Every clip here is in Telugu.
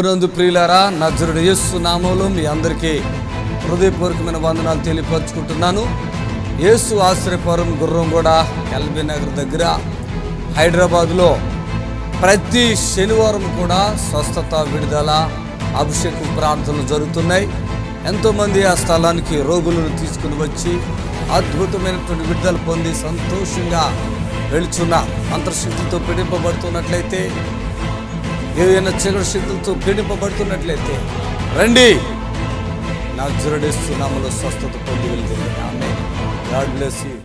నందు ప్రియులారా, నజరుడు యేసు నామములో మీ అందరికీ హృదయపూర్వకమైన వందనాలు తెలియపరుచుకుంటున్నాను. యేసు ఆశ్రయపురం గుర్రంగూడ ఎల్బీ నగర్ దగ్గర హైదరాబాద్లో ప్రతి శనివారం కూడా స్వస్థత, విడుదల, అభిషేకం ప్రార్థనలు జరుగుతున్నాయి. ఎంతోమంది ఆ స్థలానికి రోగులను తీసుకుని వచ్చి అద్భుతమైనటువంటి విడుదల పొంది సంతోషంగా వెళుచున్నారు. మంత్రశక్తులతో పీడింపబడుతున్నట్లయితే, ఏదైనా చీకటి శక్తులతో పీడింపబడుతున్నట్లయితే రండి, నజరేయుడు యేసు నామములో స్వస్థత పొంది వెళ్తుంది. ఆమేన్. God bless you.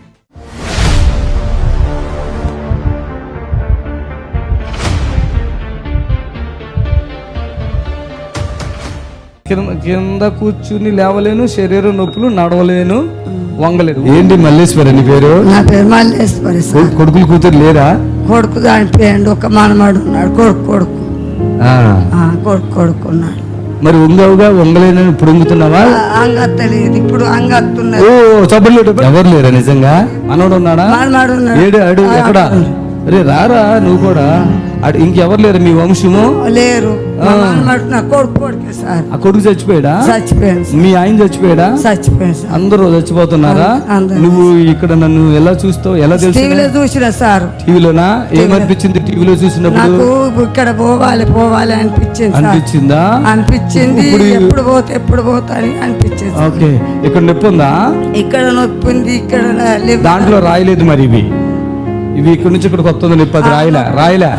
కింద కూర్చుని లేవలేను, శరీరం నొప్పులు, నడవలేను, వంగలేను. ఏంటి మల్లేశ్వరి నీ పేరు? నా పేరు మల్లేశ్వరి సార్. కొడుకులు కూతురు లేరా? కొడుకు చనిపోయాడు, ఒక మనమడు ఉన్నాడు. కొడుకు కొడుకున్నాడు. మరి ఉంగవుగా వంగలేనని ఇప్పుడు ఉంగుతున్నావా? అంగత్తలేదు, ఇప్పుడు అంగత్తున్నది. ఓ చబ్బలు ఎవరు లేరా నిజంగా? మనోడు ఉన్నాడా? మనమడు ఉన్నాడు. ఏడు అడు ఎక్కడ? అరే రారా నువ్వు కూడా. ఇంకెవరు లేరు మీ వంశము? లేరు. కొడుకే సార్. ఆ కొడుకు చచ్చిపోయాడా? చచ్చిపోయాడు. మీ ఆయన చచ్చిపోయాడా? చచ్చిపోయాడు సార్. అందరూ చచ్చిపోతున్నారా? నువ్వు ఇక్కడ నన్ను ఎలా చూస్తావు? ఎలా తెలుసు? టీవీలో చూసిన సార్. టీవీలోనా? ఏమనిపించింది టీవీలో చూసినప్పుడు? నాకు ఇక్కడ పోవాలి అనిపించిందా? అనిపించింది. ఎప్పుడు పోతా అని అనిపించింది. ఓకే. ఇక్కడ నొప్పి ఉందా? ఇక్కడ నొప్పి ఉంది, ఇక్కడ దాంట్లో రాయలేదు మరి ఇవి ఇక్కడ నుంచి ఇక్కడ కొత్త నొప్పి, అది రాయలే.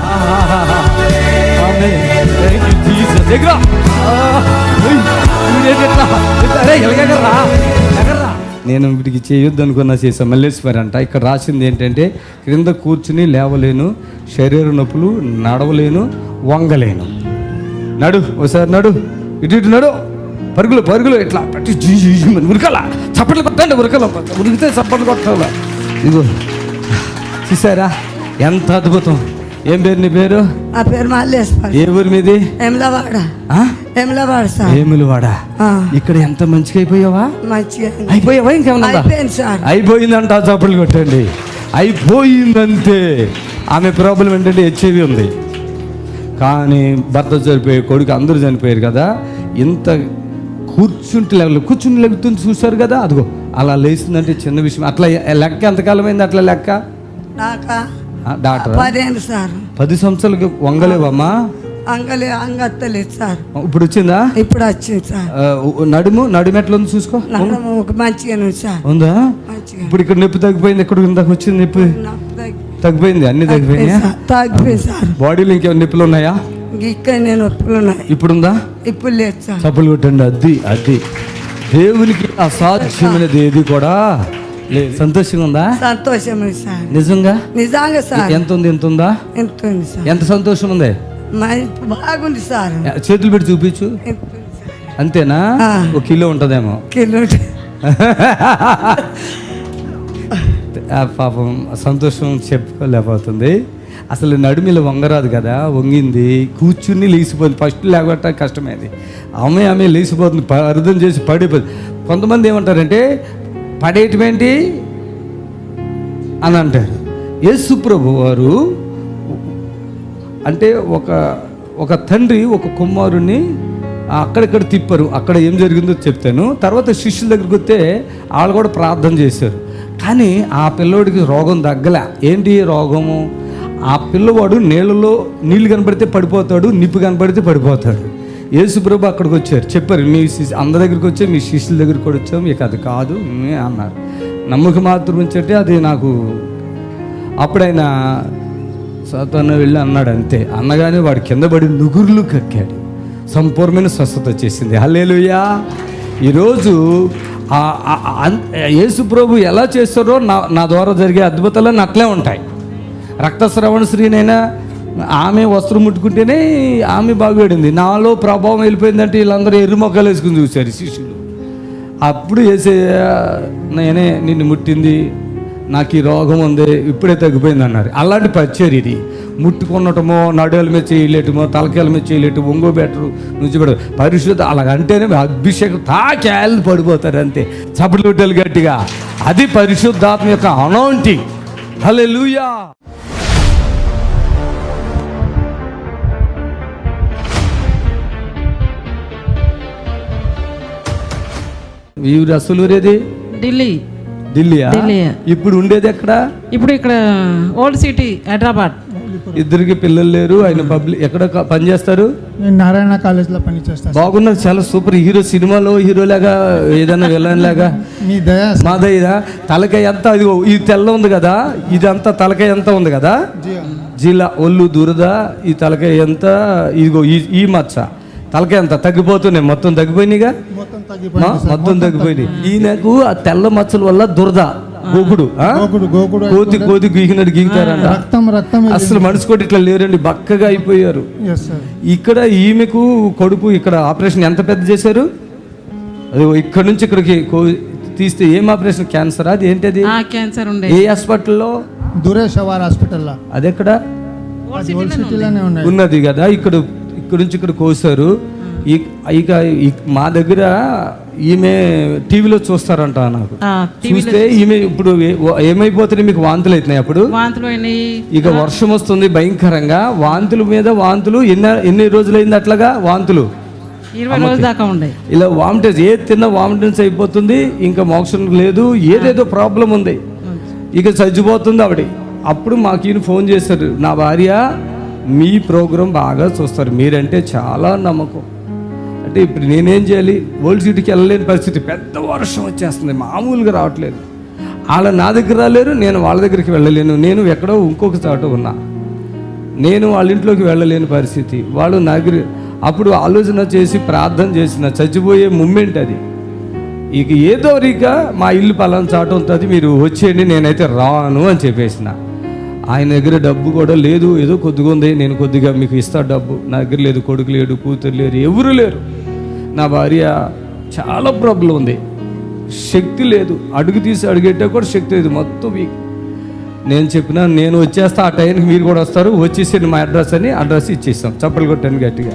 నేను వీటికి చేయొద్దు అనుకున్నా, చేసా. మల్లేశ్వరి అంట. ఇక్కడ రాసింది ఏంటంటే, క్రింద కూర్చుని లేవలేను, శరీర నొప్పులు, నడవలేను, వంగలేను. నడు ఒకసారి, నడు ఇటు నడు, పరుగులు ఇట్లా పట్టి ఉరకాల, చప్పట్లు కొట్టండి, ఉరికితే చప్పట్లు కొట్టాల. ఇదిగో చూసారా ఎంత అద్భుతం. ఏం పేరు నీ పేరు? ఆ పేరు మల్లేశ్వరి. ఏ ఊరు మీది? ఎమ్లవాడ సార్. ఏములవాడ. ఇక్కడ ఎంత మంచిగా అయిపోయావా? అయిపోయావా? ఇంకేమన్నా అయిపోయిందంట. చప్పట్లు కొట్టండి. అయిపోయిందంతే. ఆమె ప్రాబ్లం ఏంటంటే హెచ్ఐవి ఉంది. కానీ భర్త చనిపోయే, కొడుకు అందరూ చనిపోయారు కదా. ఇంత కూర్చుని లెగుతుంది చూసారు కదా. అదిగో అలా లేచిందంటే చిన్న విషయం. అట్లా లెక్క ఎంతకాలం అయింది? అట్లా లెక్క డాక్టర్ 10 సంవత్సరాలకి వంగలేవమ్మా? అంగత్తలేదు సార్. ఇప్పుడు వచ్చిందా? ఇప్పుడు వచ్చింది సార్. నడుము ఎట్లా ఉంది చూసుకో. మంచిగా సార్ ఉందా? ఇప్పుడు ఇక్కడ నొప్పి తగ్గిపోయింది. ఎక్కడ ఇందాక వచ్చింది నొప్పి తగ్గిపోయింది. అన్ని తగ్గిపోయింది సార్. బాడీలో ఇంకేమైనా నొప్పులు ఉన్నాయా? ఇక్కడ నొప్పులు ఉన్నాయి. ఇప్పుడు ఉందా? ఇప్పుడు లేదు సార్. చప్పులు కొట్టండి. అది దేవునికి అసాధ్యమైనది ఏది కూడా లేదు. సంతోషంగా ఉందా? సంతోషం సార్. నిజంగా సార్. ఎంత ఉంది? ఎంత ఉందా? ఎంత సంతోషం ఉంది? బాగుంది సార్. చేతులు పెట్టి చూపించు. అంతేనా? 1 కిలో ఉంటదేమో. పాపం సంతోషం చెప్పుకోలేకపోతుంది. అసలు నడుమిలో వంగరాదు కదా. వంగింది, కూర్చుని లేచిపోతుంది. ఫస్ట్ లేకపోతే కష్టమైంది. ఆమె లేచిపోతుంది, అర్థం చేసి పడిపోతుంది. కొంతమంది ఏమంటారంటే, పడేయటమేంటి అని అంటారు. యేసు ప్రభు వారు అంటే ఒక తండ్రి ఒక కుమారుని అక్కడిక్కడ తిప్పారు. అక్కడ ఏం జరిగిందో చెప్తాను. తర్వాత శిష్యుల దగ్గరికి వస్తే వాళ్ళు కూడా ప్రార్థన చేశారు. కానీ ఆ పిల్లోడికి రోగం తగ్గలే. ఏంటి రోగము? ఆ పిల్లవాడు నీళ్ళు కనపడితే పడిపోతాడు, నిప్పు కనపడితే పడిపోతాడు. యేసు ప్రభు అక్కడికి వచ్చారు, చెప్పారు, మీ అందరి దగ్గరికి వచ్చి మీ శిష్యుల దగ్గరికి కూడా వచ్చాము, ఇక అది కాదు అన్నారు. నమ్మకం మాత్రం ఉంచటే అది నాకు. అప్పుడైనా సాతాను వెళ్ళి అన్నాడు అంతే. అన్నగానే వాడు కింద పడి నుగురులు కక్కాడు. సంపూర్ణమైన స్వస్థత వచ్చేసింది. హల్లెలూయా. ఈరోజు యేసు ప్రభు ఎలా చేస్తారో నా ద్వారా జరిగే అద్భుతాలన్నీ అట్లే ఉంటాయి. రక్తస్రవణ స్త్రీనైనా ఆమె వస్త్రం ముట్టుకుంటేనే ఆమె బాగుపడింది. నాలో ప్రభావం వెళ్ళిపోయిందంటే వీళ్ళందరూ ఎర్రి మొక్కలు వేసుకుని చూశారు శిష్యులు. అప్పుడు నేనే నిన్ను ముట్టింది, నాకు ఈ రోగం ఉంది, ఇప్పుడే తగ్గిపోయింది అన్నారు. అలాంటి పరిచయం ఇది. ముట్టుకున్నటమో, నడుల మీద చేయలేటమో, తలకాయల మీద చేయలేటం, ఒంగో బెటరు నుంచి పరిశుద్ధ అలాగంటేనే అభిషేకం తాకేళ్ళు పడిపోతారు అంతే. చప్పట్లు కొట్టాలి గట్టిగా. అది పరిశుద్ధాత్మ యొక్క అనాయింటింగ్. హల్లెలూయా. ఈ ఊరు అసలు ఊరేది ఢిల్లీ. ఢిల్లీయా? ఢిల్లీ. ఇప్పుడు ఉండేది ఎక్కడ? ఇప్పుడు ఇక్కడ ఓల్డ్ సిటీ హైదరాబాద్. ఇద్దరికి పిల్లలు లేరు. ఆయన ఎక్కడ పని చేస్తారు? నేను నారాయణ కాలేజ్లో పని చేస్తాను. బాగున్నారు, చాలా సూపర్ హీరో. సినిమాలో హీరోలాగా ఏదైనా విలన్ లాగా. మీ దయ మా దయ. తలకాయ ఎంత ఇది, ఇది తెల్ల ఉంది కదా, ఇదంతా తలకాయ ఎంత ఉంది కదా, జిలా ఒళ్ళు దురద. ఈ తలకాయ ఎంత, ఇదిగో ఈ మచ్చ తలకాయ ఎంత తగ్గిపోతున్నాయి. మొత్తం తగ్గిపోయినాయిగా, మొత్తం తగ్గిపోయినాయి. ఈయనకు ఆ తెల్ల మచ్చల వల్ల దురద, గోకుడు, కోతి గీకినట్టు గీకుతారంట. రక్తం అసలు మనిషి కూడా ఇట్లా లేరండి, బక్కగా అయిపోయారు. ఇక్కడ ఈమెకు కడుపు ఇక్కడ ఆపరేషన్ ఎంత పెద్ద చేశారు, అది ఇక్కడ నుంచి ఇక్కడికి తీస్తే ఏం ఆపరేషన్? క్యాన్సర్. అది ఏంటది? క్యాన్సర్ ఉండే. ఏ హాస్పిటల్లో? దురేషవార్ హాస్పిటల్లో. అది ఎక్కడ సిటీలోనే ఉన్నది కదా. ఇక్కడ నుంచి ఇక్కడ కోసారు. ఇక మా దగ్గర ఈమె టీవీలో చూస్తారంట. నాకు చూస్తే ఈమె ఇప్పుడు ఏమైపోతున్నాయి, మీకు వాంతులు అవుతున్నాయి. అప్పుడు ఇక వర్షం వస్తుంది భయంకరంగా, వాంతుల మీద వాంతులు. ఎన్ని రోజులైంది అట్లాగా వాంతులు? 20 రోజుల దాకా ఉండే. ఇలా వామిటెన్స్, ఏది తిన్నా వామిటెన్స్ అయిపోతుంది, ఇంకా మోక్షం లేదు, ఏదేదో ప్రాబ్లం ఉంది, ఇక చచ్చిపోతుంది ఆవిడ. అప్పుడు మాకు ఈయన ఫోన్ చేశారు, నా భార్య మీ ప్రోగ్రాం బాగా చూస్తారు, మీరంటే చాలా నమ్మకం. అంటే ఇప్పుడు నేనేం చేయాలి? ఓల్డ్ సిటీకి వెళ్ళలేని పరిస్థితి, పెద్ద వర్షం వచ్చేస్తుంది, మామూలుగా రావట్లేదు. వాళ్ళ నా దగ్గర రాలేరు, నేను వాళ్ళ దగ్గరికి వెళ్ళలేను. నేను ఎక్కడో ఇంకొక చోట ఉన్నా, నేను వాళ్ళ ఇంట్లోకి వెళ్ళలేని పరిస్థితి. వాళ్ళు నా దగ్గర అప్పుడు ఆలోచన చేసి ప్రార్థన చేసిన, చచ్చిపోయే మూమెంట్ అది. ఇక ఏదో రీక మా ఇల్లు పలానా చాట ఉంటుంది, మీరు వచ్చేయండి, నేనైతే రాను అని చెప్పేసిన. ఆయన దగ్గర డబ్బు కూడా లేదు, ఏదో కొద్దిగా ఉంది, నేను కొద్దిగా మీకు ఇస్తా డబ్బు. నా దగ్గర లేదు, కొడుకు లేడు, కూతురు లేరు, ఎవరు లేరు. నా భార్య చాలా ప్రాబ్లం ఉంది, శక్తి లేదు, అడుగు తీసి అడుగెట్టా కూడా శక్తి లేదు, మొత్తం వీక్. నేను చెప్పిన, నేను వచ్చేస్తా, ఆ టైంకి మీరు కూడా వస్తారు, వచ్చేసి మా అడ్రస్ అని అడ్రస్ ఇచ్చేస్తాం. చప్పలు కొట్టాను గట్టిగా.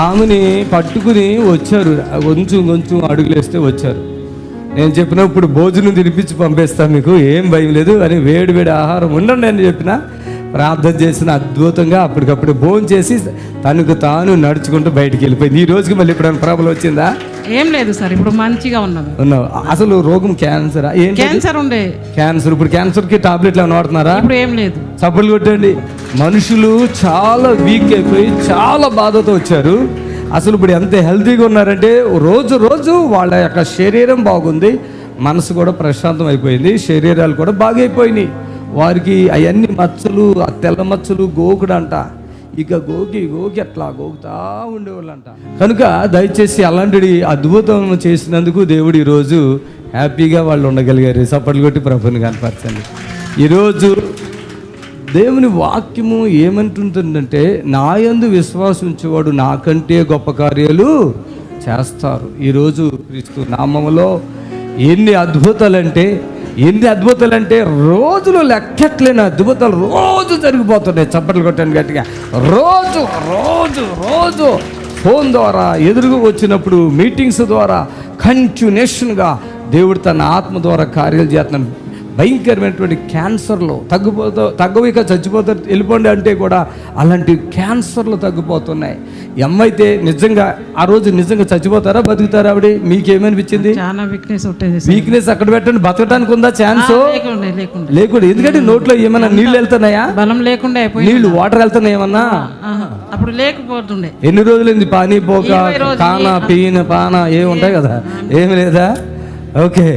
ఆమెని పట్టుకుని వచ్చారు, కొంచెం అడుగులేస్తే వచ్చారు. నేను చెప్పిన, ఇప్పుడు భోజనం తినిపించి పంపిస్తాను, మీకు ఏం భయం లేదు అని, వేడి ఆహారం ఉండండి అని చెప్పిన. ప్రార్థన చేసిన, అద్భుతంగా అప్పటికప్పుడు భోజనం చేసి తనకు తాను నడుచుకుంటూ బయటికి వెళ్ళిపోయింది. ఈ రోజుకి మళ్ళీ ఎప్పుడైనా ప్రాబ్లం వచ్చిందా? ఏం లేదు సార్, ఇప్పుడు మంచిగా ఉన్నావు. అసలు రోగం క్యాన్సరా? క్యాన్సర్ ఉండే. క్యాన్సర్. ఇప్పుడు క్యాన్సర్కి టాబ్లెట్లు ఏమైనా వాడుతున్నారా? ఇప్పుడు ఏం లేదు. చప్పట్లు కొట్టండి. మనుషులు చాలా వీక్ అయిపోయి చాలా బాధతో వచ్చారు. అసలు ఇప్పుడు ఎంత హెల్తీగా ఉన్నారంటే, రోజు వాళ్ళ యొక్క శరీరం బాగుంది, మనసు కూడా ప్రశాంతం అయిపోయింది, శరీరాలు కూడా బాగైపోయినాయి. వారికి అవన్నీ మచ్చలు, ఆ తెల్ల మచ్చలు గోకుడంట, ఇక గోకి అట్లా గోకుతా ఉండేవాళ్ళంట. కనుక దయచేసి అలాంటి అద్భుతం చేసినందుకు దేవుడు ఈరోజు హ్యాపీగా వాళ్ళు ఉండగలిగారు. చప్పట్లు కొట్టి ప్రభుని కనపరచండి. ఈరోజు దేవుని వాక్యము ఏమంటుందంటే, నాయందు విశ్వాసం ఉంచేవాడు నాకంటే గొప్ప కార్యాలు చేస్తారు. ఈరోజు క్రీస్తు నామములో ఎన్ని అద్భుతాలంటే రోజులు లెక్కట్లేని అద్భుతాలు రోజు జరిగిపోతున్నాయి. చప్పట్లు కొట్టండి గట్టిగా. రోజు ఫోన్ ద్వారా, ఎదురుగా వచ్చినప్పుడు మీటింగ్స్ ద్వారా, కంటిన్యూషన్గా దేవుడు తన ఆత్మ ద్వారా కార్యాలు చేస్తున్నాడు. భయంకరమైనటువంటి క్యాన్సర్లు తగ్గవిక చచ్చిపోతారు, వెళ్ళిపోండి అంటే కూడా అలాంటి క్యాన్సర్లు తగ్గిపోతున్నాయి. ఎమ్మైతే నిజంగా ఆ రోజు నిజంగా చచ్చిపోతారా, బతుకుతారా? ఆవిడ మీకేమనిపించింది? వీక్నెస్ అక్కడ పెట్టండి, బతకడానికి ఉందా ఛాన్స్? లేకుండా. ఎందుకంటే నోట్లో ఏమైనా నీళ్ళు వెళ్తున్నాయా? బలం లేకుండా నీళ్ళు, వాటర్ వెళ్తున్నాయి ఏమన్నా? అప్పుడు లేకపోతుండే. ఎన్ని రోజులైంది పానీ పోక, కానా పీన పాన ఏమి ఉంటాయి కదా, ఏమి లేదా? ఓకే.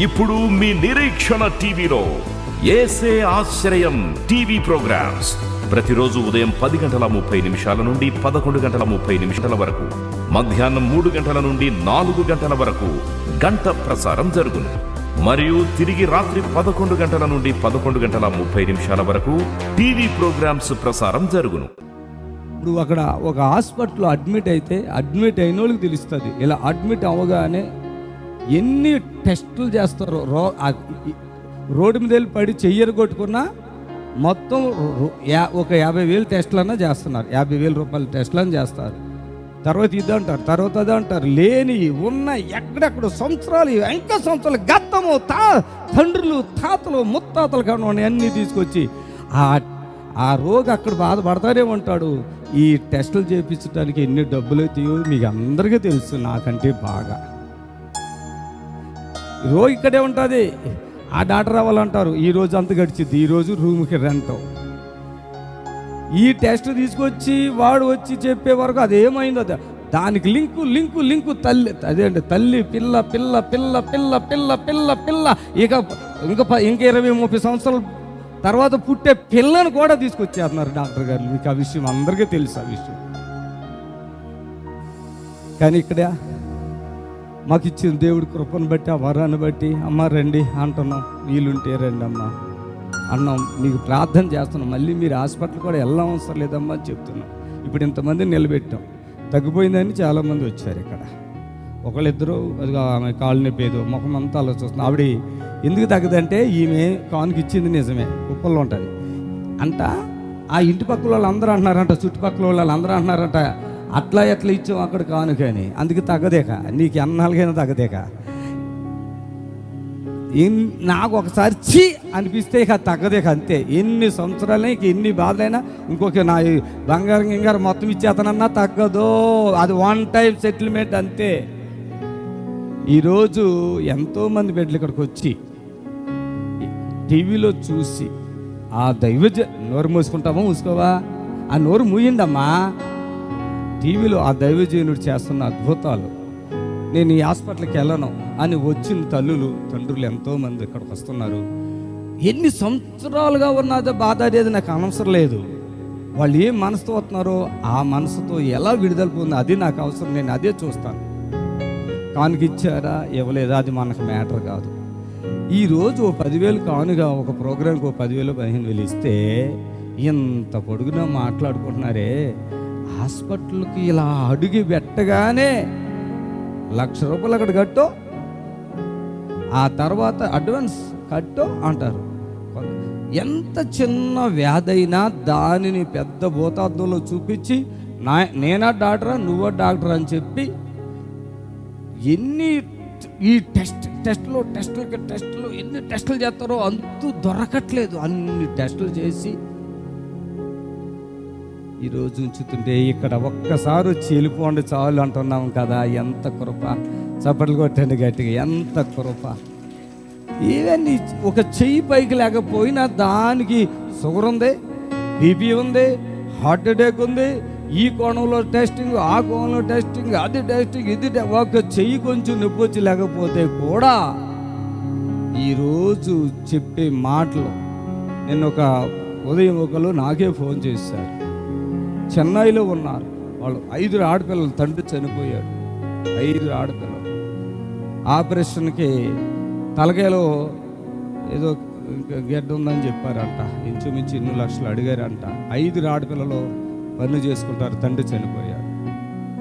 ఇప్పుడు మీ నిరీక్షణ టీవీలో యేసే ఆశ్రయం టీవీ ప్రోగ్రామ్స్ ప్రతిరోజు ఉదయం 10:30 నుండి 11:30 వరకు, మధ్యాహ్నం 3 గంటల నుండి 4 గంటల వరకు గంట ప్రసారం జరుగును. మరియు తిరిగి రాత్రి 11 గంటల నుండి 11:30 వరకు టీవీ ప్రోగ్రామ్స్ ప్రసారం జరుగును. ఇప్పుడు అక్కడ ఒక హాస్పిటల్లో అడ్మిట్ అయిన వాళ్ళకి తెలుస్తుంది. ఇలా అడ్మిట్ అవ్వగానే ఎన్ని టెస్టులు చేస్తారో. రోడ్డు మీద వెళ్ళి పడి చెయ్యరు కొట్టుకున్నా మొత్తం ఒక 50,000 టెస్టులన్నా చేస్తున్నారు. 50,000 రూపాయల టెస్టులని చేస్తారు. తర్వాత ఇది అంటారు, తర్వాత అది అంటారు. లేని ఉన్న ఎక్కడెక్కడ సంవత్సరాలు, ఇంకా సంవత్సరాలు గతము తండ్రులు, తాతలు, ముత్తాతలు కానివ్వండి అన్నీ తీసుకొచ్చి ఆ రోగి అక్కడ బాధపడతానే ఉంటాడు. ఈ టెస్టులు చేయించడానికి ఎన్ని డబ్బులు అవుతాయో మీకు అందరికీ తెలుసు, నాకంటే బాగా. రోగి ఇక్కడే ఉంటుంది, ఆ డాక్టర్ అవ్వాలంటారు, ఈ రోజు అంత గడిచిద్ది, ఈరోజు రూమ్కి రెంట్. ఈ టెస్ట్ తీసుకొచ్చి వాడు వచ్చి చెప్పే వరకు అదేమైందో దానికి లింకు తల్లి, అదే అండి తల్లి పిల్ల పిల్ల పిల్ల పిల్ల పిల్ల పిల్ల పిల్ల ఇంకా 20-30 సంవత్సరాల తర్వాత పుట్టే పిల్లను కూడా తీసుకొచ్చేస్తున్నారు డాక్టర్ గారు. మీకు ఆ విషయం అందరికీ తెలుసు ఆ విషయం. కానీ ఇక్కడ మాకు ఇచ్చిన దేవుడి కృపను బట్టి, ఆ వరాన్ని బట్టి అమ్మ రండి అంటున్నాం, వీలుంటే రండి అమ్మ అన్నాం, మీకు ప్రార్థన చేస్తున్నాం. మళ్ళీ మీరు హాస్పిటల్ కూడా వెళ్ళడం అవసరం లేదమ్మా అని చెప్తున్నాం. ఇప్పుడు ఇంతమంది నిలబెట్టాం, తగ్గిపోయిందని చాలామంది వచ్చారు. ఇక్కడ ఒకళ్ళిద్దరు అది ఆమె కాళ్ళు నొప్పి ఏదో ముఖం అంతా ఆలోచిస్తుంది. ఆవిడ ఎందుకు తగ్గదంటే ఈమె కానుక ఇచ్చింది నిజమే, కుప్పల్లో ఉంటుంది అంట. ఆ ఇంటి పక్కల వాళ్ళు అందరూ అంటున్నారంట, చుట్టుపక్కల వాళ్ళు అందరూ అంటున్నారంట, అట్లా ఎట్లా ఇచ్చాం అక్కడ కానుకని, అందుకే తగ్గదేక, నీకు ఎన్నాళ్ళకైనా తగ్గదేక. నాకు ఒకసారి చీ అనిపిస్తే ఇక తగ్గదేక, అంతే. ఎన్ని సంవత్సరాలైనా ఎన్ని బాధలైనా ఇంకొక నా బంగారం గింగారం మొత్తం ఇచ్చేతనన్నా తగ్గదు, అది వన్ టైం సెటిల్మెంట్ అంతే. ఈరోజు ఎంతోమంది బిడ్డలు ఇక్కడికి వచ్చి టీవీలో చూసి ఆ దైవజ నోరు మూసుకుంటామా మూసుకోవా, ఆ నోరు మూయిండమ్మా. టీవీలో ఆ దైవజనుడు చేస్తున్న అద్భుతాలు, నేను ఈ హాస్పిటల్కి వెళ్ళను అని వచ్చిన తల్లులు తండ్రులు ఎంతోమంది ఇక్కడికి వస్తున్నారు. ఎన్ని సంవత్సరాలుగా ఉన్నదో బాధ అనేది నాకు అనవసరం లేదు, వాళ్ళు ఏ మనసుతో వస్తున్నారో ఆ మనసుతో ఎలా విడుదల పొంది అది నాకు అవసరం, నేను అదే చూస్తాను. కానుక ఇచ్చారా ఇవ్వలేదా అది మనకు మ్యాటర్ కాదు. ఈరోజు ఓ 10,000 కానుగా ఒక ప్రోగ్రాంకి ఓ 10,000-15,000 ఇస్తే ఇంత పొడుగునా మాట్లాడుకుంటున్నారే. హాస్పిటల్కి ఇలా అడుగు పెట్టగానే ₹1,00,000 అక్కడ కట్టో, ఆ తర్వాత అడ్వాన్స్ కట్టో అంటారు. ఎంత చిన్న వ్యాధైనా దానిని పెద్ద భూతార్థంలో చూపించి నేనా డాక్టరా నువ్వా డాక్టర్ అని చెప్పి ఎన్ని ఈ టెస్టులు ఎన్ని టెస్టులు చేస్తారో అంతూ దొరకట్లేదు. అన్ని టెస్టులు చేసి ఈరోజు ఉంచుతుంటే ఇక్కడ ఒక్కసారి వచ్చి వెళ్ళిపోండి చాలు అంటున్నాం కదా. ఎంత కృప, చప్పట్లు కొట్టండి గట్టిగా, ఎంత కృప. ఈవెన్ ఒక చెయ్యి పైకి లేకపోయినా దానికి షుగర్ ఉంది, బీపీ ఉంది, హార్ట్ అటాక్ ఉంది, ఈ కోణంలో టెస్టింగ్, ఆ కోణంలో టెస్టింగ్, అది టెస్టింగ్, ఇది ఒక చెయ్యి కొంచెం నొప్పి వచ్చి లేకపోతే కూడా ఈరోజు చెప్పే మాటలు. నేను ఒక ఉదయం ఒకరు నాకే ఫోన్ చేశారు, చెన్నైలో ఉన్నారు వాళ్ళు, 5 ఆడపిల్లలు, తండ్రి చనిపోయాడు, 5 ఆడపిల్లలు. ఆపరేషన్కి తలకాయలో ఏదో గెడ్డ ఉందని చెప్పారంట, ఇంచుమించు 2 లక్షలు అడిగారంట. 5 ఆడపిల్లలు పన్ను చేసుకుంటారు, తండ్రి చనిపోయాడు,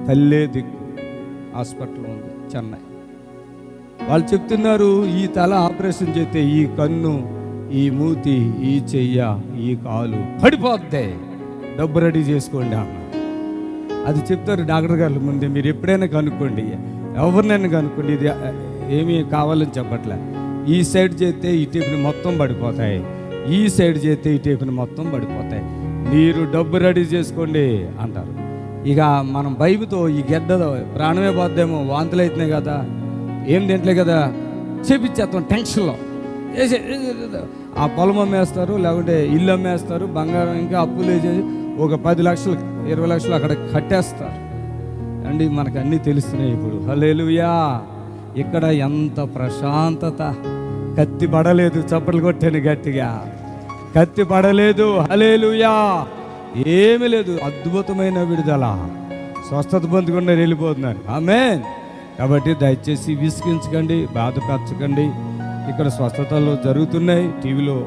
తల్లే దిక్కు, హాస్పిటల్లో ఉంది చెన్నై. వాళ్ళు చెప్తున్నారు ఈ తల ఆపరేషన్ చేస్తే ఈ కన్ను, ఈ మూతి, ఈ చెయ్య, ఈ కాలు పడిపోద్ది, డబ్బు రెడీ చేసుకోండి అన్న. అది చెప్తారు డాక్టర్ గారు ముందే. మీరు ఎప్పుడైనా కనుక్కోండి, ఎవరినైనా కనుక్కోండి, ఇది ఏమీ కావాలని చెప్పట్లే. ఈ సైడ్ చేస్తే ఈ టేపుని మొత్తం పడిపోతాయి, ఈ సైడ్ చేస్తే ఈ టేపుని మొత్తం పడిపోతాయి, మీరు డబ్బు రెడీ చేసుకోండి అంటారు. ఇక మనం భయముతో ఈ గెడ్డలో ప్రాణమే పోద్దేమో, వాంతులు అవుతున్నాయి కదా, ఏం తింటలే కదా, చేపించేస్తాం టెన్షన్లో. ఆ పొలం అమ్మేస్తారు, లేకుంటే ఇల్లు అమ్మేస్తారు, బంగారం ఇంకా అప్పులు వేసేసి ఒక 10 లక్షలు 20 లక్షలు అక్కడ కట్టేస్తారు అండి. మనకు అన్నీ తెలుస్తున్నాయి ఇప్పుడు. హల్లెలూయా. ఇక్కడ ఎంత ప్రశాంతత, కత్తి పడలేదు, చప్పట్లు కొట్టాను గట్టిగా, కత్తి పడలేదు. హల్లెలూయా. ఏమీ లేదు, అద్భుతమైన విడుదల, స్వస్థత పొందుకుండా వెళ్ళిపోతున్నారు. ఆమేన్. కాబట్టి దయచేసి విసిగించకండి, బాధపరచకండి. ఇక్కడ స్వస్థతలు జరుగుతున్నాయి, టీవీలో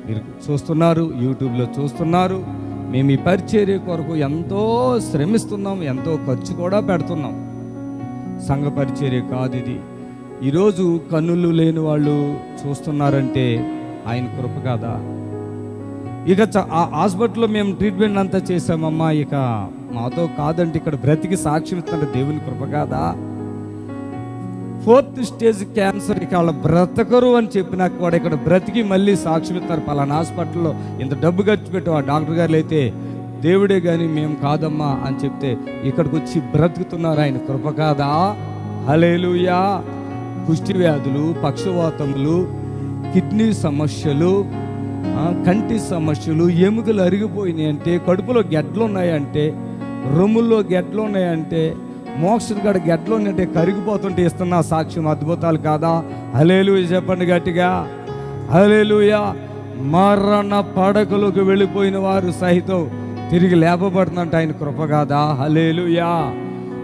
మీరు చూస్తున్నారు, యూట్యూబ్లో చూస్తున్నారు. మేము ఈ పరిచర్య కొరకు ఎంతో శ్రమిస్తున్నాం, ఎంతో ఖర్చు కూడా పెడుతున్నాం. సంఘ పరిచర్య కాదు ఇది. ఈరోజు కన్నులు లేని వాళ్ళు చూస్తున్నారంటే ఆయన కృప కాదా? ఇక ఆ హాస్పిటల్లో మేము ట్రీట్మెంట్ అంతా చేసామమ్మా, ఇక మాతో కాదంటే ఇక్కడ బ్రతికి సాక్ష్యం ఇస్తున్న దేవుని కృప కాదా? 4th స్టేజ్ క్యాన్సర్, ఇక వాళ్ళు బ్రతకరు అని చెప్పినాక కూడా ఇక్కడ బ్రతికి మళ్ళీ సాక్ష్యం ఇస్తారు. పలానా హాస్పిటల్లో ఇంత డబ్బు ఖర్చు పెట్టాం, ఆ డాక్టర్ గారు అయితే దేవుడే కానీ మేము కాదమ్మా అని చెప్తే ఇక్కడికి వచ్చి బ్రతుకుతున్నారు. ఆయన కృప కాదా? హల్లెలూయా. కుష్టి వ్యాధులు, పక్షవాతములు, కిడ్నీ సమస్యలు, కంటి సమస్యలు, ఎముకలు అరిగిపోయినాయి అంటే, కడుపులో గెడ్లు ఉన్నాయంటే, రొమ్ముల్లో గెడ్లు ఉన్నాయంటే, మోక్షం కాడ గెడ్లు ఉన్నాయంటే కరిగిపోతుంటే ఇస్తున్న సాక్ష్యం అద్భుతాలు కాదా? హల్లెలూయా చెప్పండి గట్టిగా. హల్లెలూయా. మరణ పడకలోకి వెళ్ళిపోయిన వారు సహితం తిరిగి లేపబడుతుందంటే ఆయన కృప కాదా? హల్లెలూయా.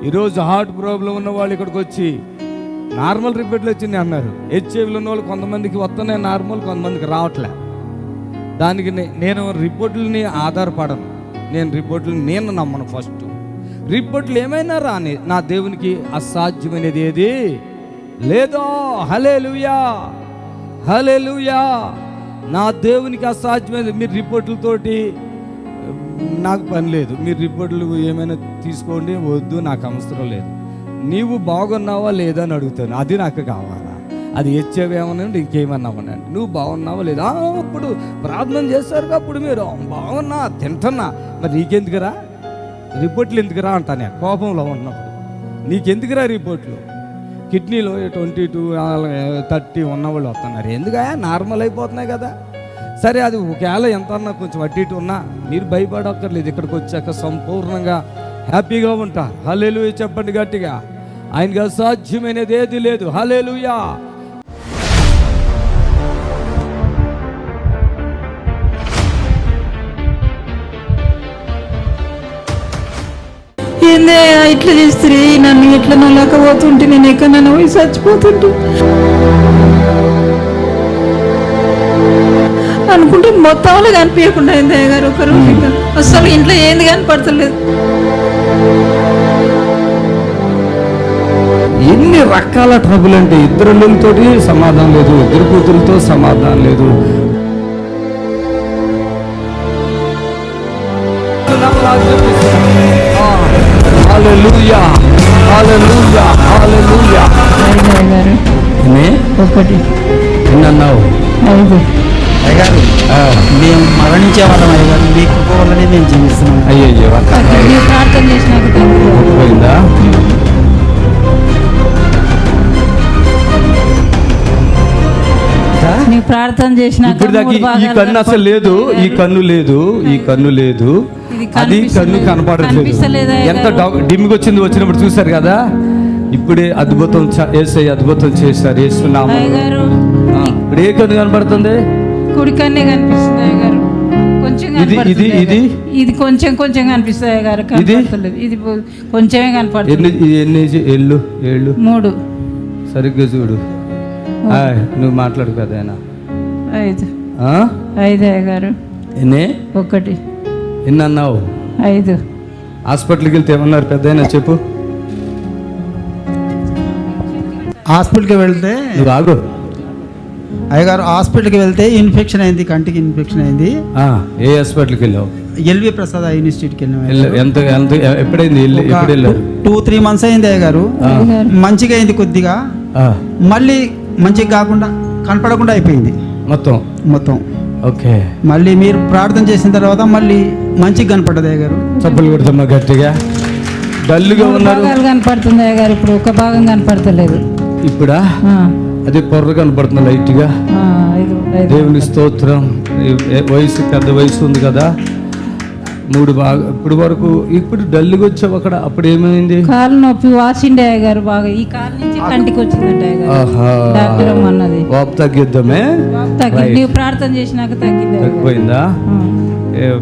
ఈరోజు హార్ట్ ప్రాబ్లం ఉన్న వాళ్ళు ఇక్కడికి వచ్చి నార్మల్ రిపోర్ట్లు వచ్చింది అన్నారు. హెచ్ఐవిలో ఉన్న వాళ్ళు కొంతమందికి వస్తున్నాయి నార్మల్, కొంతమందికి రావట్లే. దానికి నేను రిపోర్ట్లని ఆధారపడను. నేను నమ్మను. ఫస్ట్ రిపోర్ట్లు ఏమైనా రాని, నా దేవునికి అసాధ్యమైనది ఏది లేదో. హల్లెలూయా. హల్లెలూయా. నా దేవునికి అసాధ్యమైనది. మీరు రిపోర్ట్లతోటి నాకు పని లేదు. మీరు రిపోర్ట్లు ఏమైనా తీసుకోండి, వద్దు, నాకు అవసరం లేదు. నీవు బాగున్నావా లేదా అని అడుగుతాను, అది నాకు కావాలా. అది హెచ్ఐవేమనండి ఇంకేమన్నా అవ్వనండి, నువ్వు బాగున్నావా లేదా. అప్పుడు ప్రార్థన చేస్తారు, అప్పుడు మీరు బాగున్నా తింటున్నా, మరి నీకెందుకురా రిపోర్ట్లు, ఎందుకురా అంటానే కోపంలో ఉన్నప్పుడు. నీకెందుకురా రిపోర్ట్లు? కిడ్నీలో 22, 30 ఉన్నవాళ్ళు వస్తున్నారు, ఎందుకు? నార్మల్ అయిపోతున్నాయి కదా. సరే, అది ఒకవేళ ఎంత అన్నా కొంచెం అటు ఇటు ఉన్నా మీరు భయపడక్కర్లేదు. ఇక్కడికి వచ్చాక సంపూర్ణంగా హ్యాపీగా ఉంటారు. హల్లెలూయా చెప్పండి గట్టిగా. ఆయనకి అసాధ్యమైనది ఏది లేదు. హల్లెలూయా. ఏందే ఇట్లా చేస్తే నన్ను ఎట్లా నల్లకపోతుంటే నేను ఎక్కడన్నా పోయి చచ్చిపోతుంటే అనుకుంటే మొత్తంలో కనిపించకుండా అయింది గారు. ఒక రోజు అసలు ఇంట్లో ఏంది కనపడతలేదు. ఎన్ని రకాల ట్రబుల్ అంటే, ఇద్దరులతో సమాధానం లేదు, ఇద్దరు కూతురుతో సమాధానం లేదు. హల్లెలూయా. హల్లెలూయా. హల్లెలూయా. ఒకటి ఎన్నన్నావు? 5 అయ్యగారు, మేము మరణించే వాళ్ళం అయ్యగారు, మీ కృప వల్లనే మేము జీవిస్తున్నాం. అయ్యో ప్రార్థన చేసినాక పోయిందా? నీ ప్రార్థన చేసినాక ఇప్పుడు దాకా ఈ కన్ను అసలు లేదు, ఈ కన్ను లేదు, ఈ కన్ను లేదు, అది కన్ను కనపడట్లేదు. ఎంత డిమ్మికి వచ్చింది, వచ్చినప్పుడు చూశారు కదా. ఇప్పుడే అద్భుతం యేసయ్య అద్భుతం చేశారు. యేసునామములో. ఇప్పుడు ఏ కన్ను కనపడుతుంది? కుడి కన్నే కనిపిస్తుంది అయ్యగారు. కొంచెం ఇది కొంచెం కనిపిస్తుంది అయ్యగారు. ఇది కొంచెమే కనపడుతుంది. ఎన్ని ఏళ్ళు? 3. సరిగ్గా చూడు. నువ్వు మాట్లాడు కదా. 5 అయ్యగారు. ఎన్ని? 1. ఎన్ని అన్నావు? 5. హాస్పిటల్కి వెళ్తే ఏమన్నారు పెద్ద చెప్పు. హాస్పిటల్కి వెళ్తే నువ్వు ఆగు. అయ్యగారు, హాస్పిటల్కి వెళ్తే ఇన్ఫెక్షన్ అయింది, కంటికి ఇన్ఫెక్షన్ అయింది. ఏ హాస్పిటల్కి వెళ్ళావు? ఎల్వి ప్రసాద్ యూనివర్సిటీకి వెళ్ళాం. ఎప్పుడైంది? ఎప్పుడు వెళ్ళారు? 2-3 months అయింది అయ్యగారు. మంచిగా అయింది కొద్దిగా, మళ్ళీ మంచిగా కాకుండా కనపడకుండా అయిపోయింది మొత్తం. ఓకే. మళ్ళీ మీరు ప్రార్థన చేసిన తర్వాత మళ్ళీ మంచిగా కనపడ్డది అయ్యగారు. చప్పులు కొడుతున్నా గట్టిగా. డల్లుగా ఉన్నారు. కనపడుతుంది అయ్యగారు. ఇప్పుడు ఒక భాగం కనపడతలేదు. ఇప్పుడా? అది పొర్ర కనపడుతుంది లైట్గా. దేవుని స్తోత్రం. వయసు పెద్ద వయసు ఉంది కదా. 3 బాగా ఇప్పుడు వరకు. ఇప్పుడు డల్లుగా వచ్చావు అక్కడ. అప్పుడు ఏమైంది? కాలు నొప్పి వాసిండే అయ్యగారు బాగా. ఈ కాలు నుంచి కంటికి వచ్చిందంటే వాపు తగ్గిద్దామే. నీవు ప్రార్థన చేసినాక తగ్గిపోయిందా?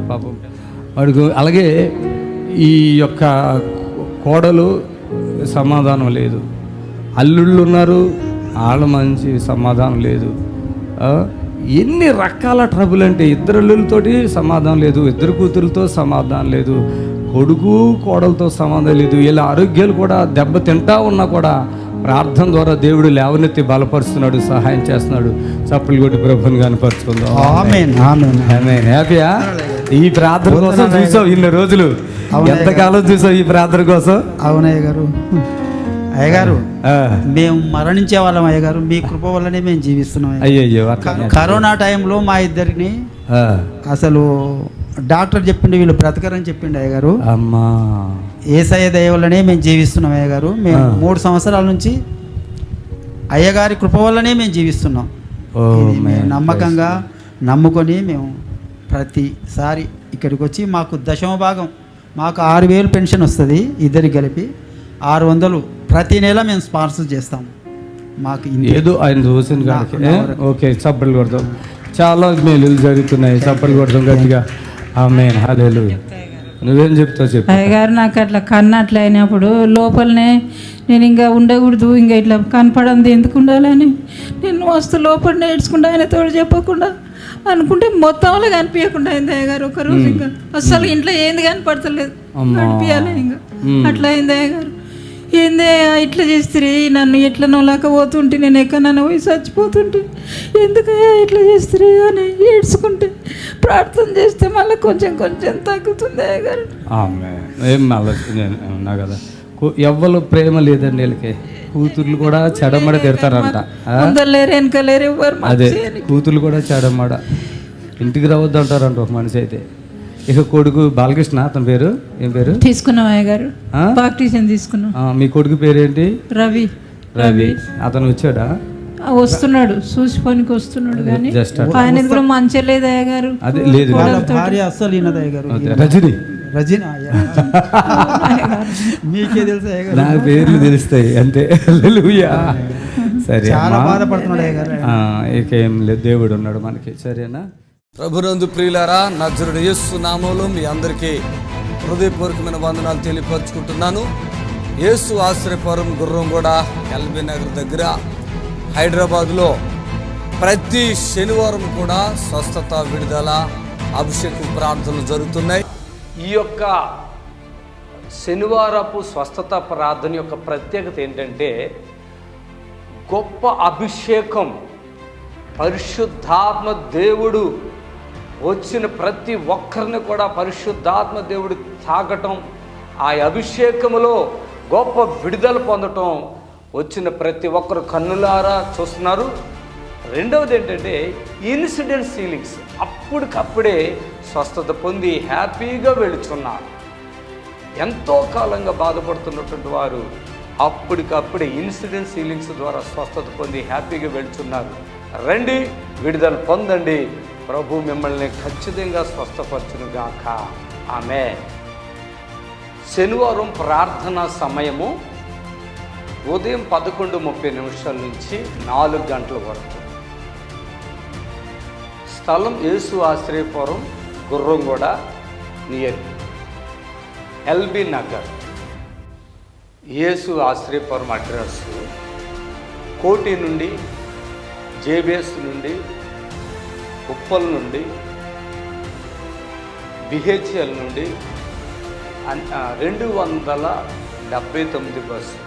పాపం వాడికి. అలాగే ఈ యొక్క కోడలు సమాధానం లేదు, అల్లుళ్ళు ఉన్నారు, వాళ్ళ మంచి సమాధానం లేదు. ఎన్ని రకాల ట్రబుల్ అంటే, ఇద్దరులతోటి సమాధానం లేదు, ఇద్దరు కూతురులతో సమాధానం లేదు, కొడుకు కోడలతో సమాధానం లేదు. వీళ్ళ ఆరోగ్యాలు కూడా దెబ్బ తింటా ఉన్నా కూడా ప్రార్థన ద్వారా దేవుడు లేవనెత్తి బలపరుస్తున్నాడు, సహాయం చేస్తున్నాడు. చప్పులు కొట్టి ప్రభుని కనపరుచుకుందాం. ఆమేన్. హ్యాపీయా? ఈ ప్రార్థన కోసం చూసావు ఇన్ని రోజులు, ఎంతకాలం చూసావు ఈ ప్రార్థన కోసం? అవునయ్య గారు. అయ్యగారు మేము మరణించే వాళ్ళం అయ్యగారు, మీ కృప వల్లనే మేము జీవిస్తున్నాం. అయ్యయ్యో కరోనా టైంలో మా ఇద్దరిని అసలు డాక్టర్ చెప్పిండు వీళ్ళు బ్రతకరని చెప్పిండు అయ్యగారు. అమ్మా ఏసయ్య దయ వల్లనే మేము జీవిస్తున్నాం అయ్యగారు. మేము 3 సంవత్సరాల నుంచి అయ్యగారి కృప వల్లనే మేము జీవిస్తున్నాం. ఇది మేము నమ్మకంగా నమ్ముకొని మేము ప్రతిసారి ఇక్కడికి వచ్చి మాకు 10వ భాగం మాకు 6,000 పెన్షన్ వస్తుంది, ఇద్దరికి కలిపి 600 ప్రతి నెల మేము స్పాన్సర్ చేస్తాం. మాకు ఏదో ఆయన చూసిన కాడికి ఓకే చప్పట్లు కొడతాం. చాలా మేలులు జరుగుతున్నాయి, చప్పట్లు కొడతాం గట్టిగా. ఆమేన్ హల్లెలూయా. నువ్వేం చెప్తావు చెప్పు. అయ్యగారు నాకు అట్లా కన్ను అట్లా అయినప్పుడు లోపలనే నేను ఇంకా ఉండకూడదు, ఇంకా ఇట్లా కనపడంది ఎందుకు ఉండాలని నేను వస్తూ లోపల నేర్చుకుంటా, ఆయన తోడు చెప్పకుండా అనుకుంటే మొత్తంలో కనిపించకుండా అయింది అయ్యగారు. ఒక రోజు ఇంకా అసలు ఇంట్లో ఏంది కనపడతలేదు, కనిపించాలి ఇంకా అట్లా అయింది అయ్యగారు. ఏందే ఇట్లా చేస్తే నన్ను ఎట్లా నోలేకపోతుంటే, నేను ఎక్కడన్నా పోయి చచ్చిపోతుంటే ఎందుకయ్యా ఇట్లా చేస్తే అని ఏడ్చుకుంటే ప్రార్థన చేస్తే మళ్ళీ కొంచెం కొంచెం తగ్గుతుంది అయ్యగారు. ఏం ఆలోచన కదా, ఎవ్వరు ప్రేమ లేదండి వీళ్ళకి. కూతుర్లు కూడా చెడమడ తిడతారంట. లేరు వెనకలేరు ఎవరు. అదే కూతుర్లు కూడా చెడమడ, ఇంటికి రావద్దు అంటారంట ఒక మనిషి అయితే. ఇక కొడుకు బాలకృష్ణ, అతని పేరు ఏం పేరు తీసుకున్నాం అయ్యగారు, బాప్టిజం తీసుకున్నాం. మీ కొడుకు పేరేంటి? రవి. రవి అతను వచ్చాడా? వస్తున్నాడు, చూసి పనికి వస్తున్నాడు, కానీ ఆయన కూడా మంచిగా లేదు అయ్యగారు. అదే లేదు, భార్య అస్సలు ఈయనది అయ్యగారు. రజని రజీనా మీకే తెలుసు అయ్యగారు, నా పేర్లు తెలుస్తాయి అంతే. హల్లెలూయా. సరే చాలా బాధపడుతున్నాడు అయ్యగారు. ఇక ఏం లేదు, దేవుడు ఉన్నాడు మనకి. సరేనా? ప్రభునందు ప్రియులారా, నజరుడు యేసు నామములో మీ అందరికీ హృదయపూర్వకమైన వందనాలు తెలియపరుచుకుంటున్నాను. యేసు ఆశ్రయపురం గుర్రంగూడ ఎల్బీ నగర్ దగ్గర హైదరాబాద్లో ప్రతి శనివారం కూడా స్వస్థత, విడుదల, అభిషేకం ప్రార్థనలు జరుగుతున్నాయి. ఈ యొక్క శనివారపు స్వస్థత ప్రార్థన యొక్క ప్రత్యేకత ఏంటంటే గొప్ప అభిషేకం. పరిశుద్ధాత్మ దేవుడు వచ్చిన ప్రతి ఒక్కరిని కూడా పరిశుద్ధాత్మ దేవుడు తాకటం, ఆ అభిషేకములో గొప్ప విడుదల పొందటం వచ్చిన ప్రతి ఒక్కరు కన్నులారా చూస్తున్నారు. రెండవది ఏంటంటే ఇన్సిడెంట్ హీలింగ్స్. అప్పటికప్పుడే స్వస్థత పొంది హ్యాపీగా వెళుచున్నారు. ఎంతో కాలంగా బాధపడుతున్నటువంటి వారు అప్పటికప్పుడే ఇన్సిడెంట్ హీలింగ్స్ ద్వారా స్వస్థత పొంది హ్యాపీగా వెళుచున్నారు. రండి, విడుదల పొందండి. ప్రభు మిమ్మల్ని ఖచ్చితంగా స్వస్థపరచునుగాక. ఆమేన్. శనివారం ప్రార్థనా సమయము ఉదయం 11:30 నుంచి 4 గంటల వరకు. స్థలం యేసు ఆశ్రయపురం గుర్రంగూడ నియర్ ఎల్బీ నగర్. యేసు ఆశ్రయపురం అడ్రస్ కోటి నుండి, జేబిఎస్ నుండి, ఉప్పల్ నుండి, బిహెచ్ఎల్ నుండి 279 బస్సు.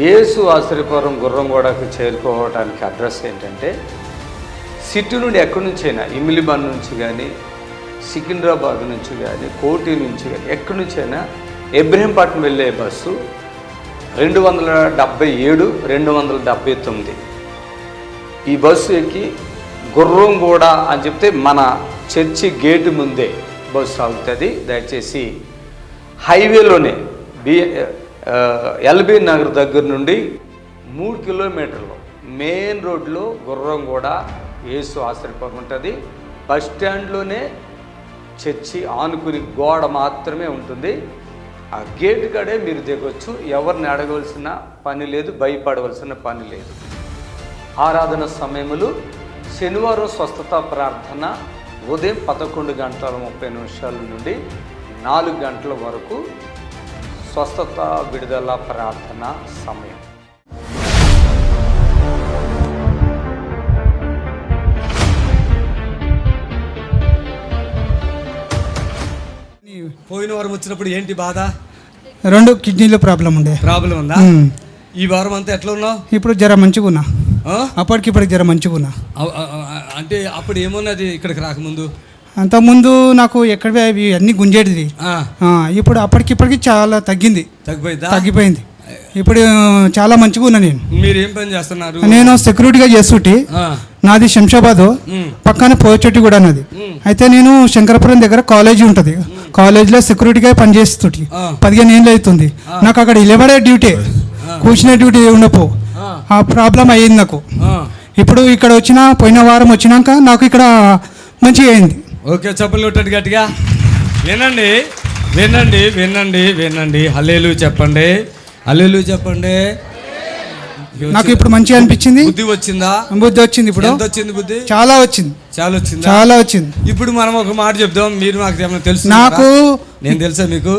యేసు ఆశ్రయపురం గుర్రంగూడకు చేరుకోవడానికి అడ్రస్ ఏంటంటే సిటీ నుండి ఎక్కడి నుంచైనా, ఇమిలిబన్ నుంచి కానీ, సికింద్రాబాద్ నుంచి కానీ, కోటి నుంచి కానీ, ఎక్కడి నుంచైనా ఇబ్రహీంపట్నం వెళ్ళే బస్సు 277, 279. ఈ బస్సు ఎక్కి గుర్రంగూడ అని చెప్తే మన చర్చి గేటు ముందే బస్సు ఆగుతుంది. దయచేసి హైవేలోనే ఎల్బీ నగర్ దగ్గర నుండి 3 కిలోమీటర్లు మెయిన్ రోడ్లో గుర్రంగూడ యేసు ఆశ్రయపురం ఉంటుంది. బస్ స్టాండ్లోనే చర్చి ఆనుకుని గోడ మాత్రమే ఉంటుంది. ఆ గేటు కాడే మీరు దిగొచ్చు. ఎవరిని అడగవలసిన పని లేదు, భయపడవలసిన పని లేదు. ఆరాధన సమయములు శనివారం స్వస్థత ప్రార్థన ఉదయం 11:30 నుండి 4 గంటల వరకు స్వస్థత విడుదల ప్రార్థన సమయం. పోయిన వారం వచ్చినప్పుడు ఏంటి బాధ? 2 కిడ్నీలో ప్రాబ్లం ఉందా? ఈ వారం అంతా ఎట్లా ఉన్నావు? ఇప్పుడు జర మంచిగా ఉన్నా. అప్పటికిప్పటికి జర మంచిగా ఉన్నా. అంటే అప్పుడు ఏమున్నది ఇక్కడికి రాకముందు? అంతకుముందు నాకు ఎక్కడ అవి అన్ని గుంజేటిది. ఇప్పుడు అప్పటికిప్పటికి చాలా తగ్గింది. తగ్గిపోయిందా? తగ్గిపోయింది. ఇప్పుడు చాలా మంచిగా ఉన్నా నేను. మీరు ఏం పని చేస్తున్నారు? నేను సెక్యూరిటీగా చేస్తుంటే నాది శంషాబాద్, పక్కన పోచొట్టి కూడా నాది. అయితే నేను శంకరపురం దగ్గర కాలేజీ ఉంటుంది, కాలేజీలో సెక్యూరిటీగా పనిచేస్తుంటే 15 ఏళ్ళు అవుతుంది. నాకు అక్కడ నిలబడే డ్యూటీ, కూర్చునే డ్యూటీ ఉండపో, ఆ ప్రాబ్లం అయ్యింది నాకు. ఇప్పుడు ఇక్కడ పోయిన వారం వచ్చినాక నాకు ఇక్కడ మంచిగా అయింది. ఓకే, చప్పట్లు కొట్టండి గట్టిగా. వినండి వినండి వినండి వినండి. హల్లెలూయా చెప్పండి, హల్లెలూయా చెప్పండి. నాకు ఇప్పుడు మంచిగా అనిపించింది. బుద్ధి వచ్చిందా? బుద్ధి వచ్చింది. ఇప్పుడు ఎంత వచ్చింది బుద్ధి? చాలా వచ్చింది. చాలా వచ్చింది, చాలా వచ్చింది. ఇప్పుడు మనం ఒక మాట చెప్దాం. మీరు నాకు ఏమైనా తెలుసు? నాకు నేను తెలుసా మీకు?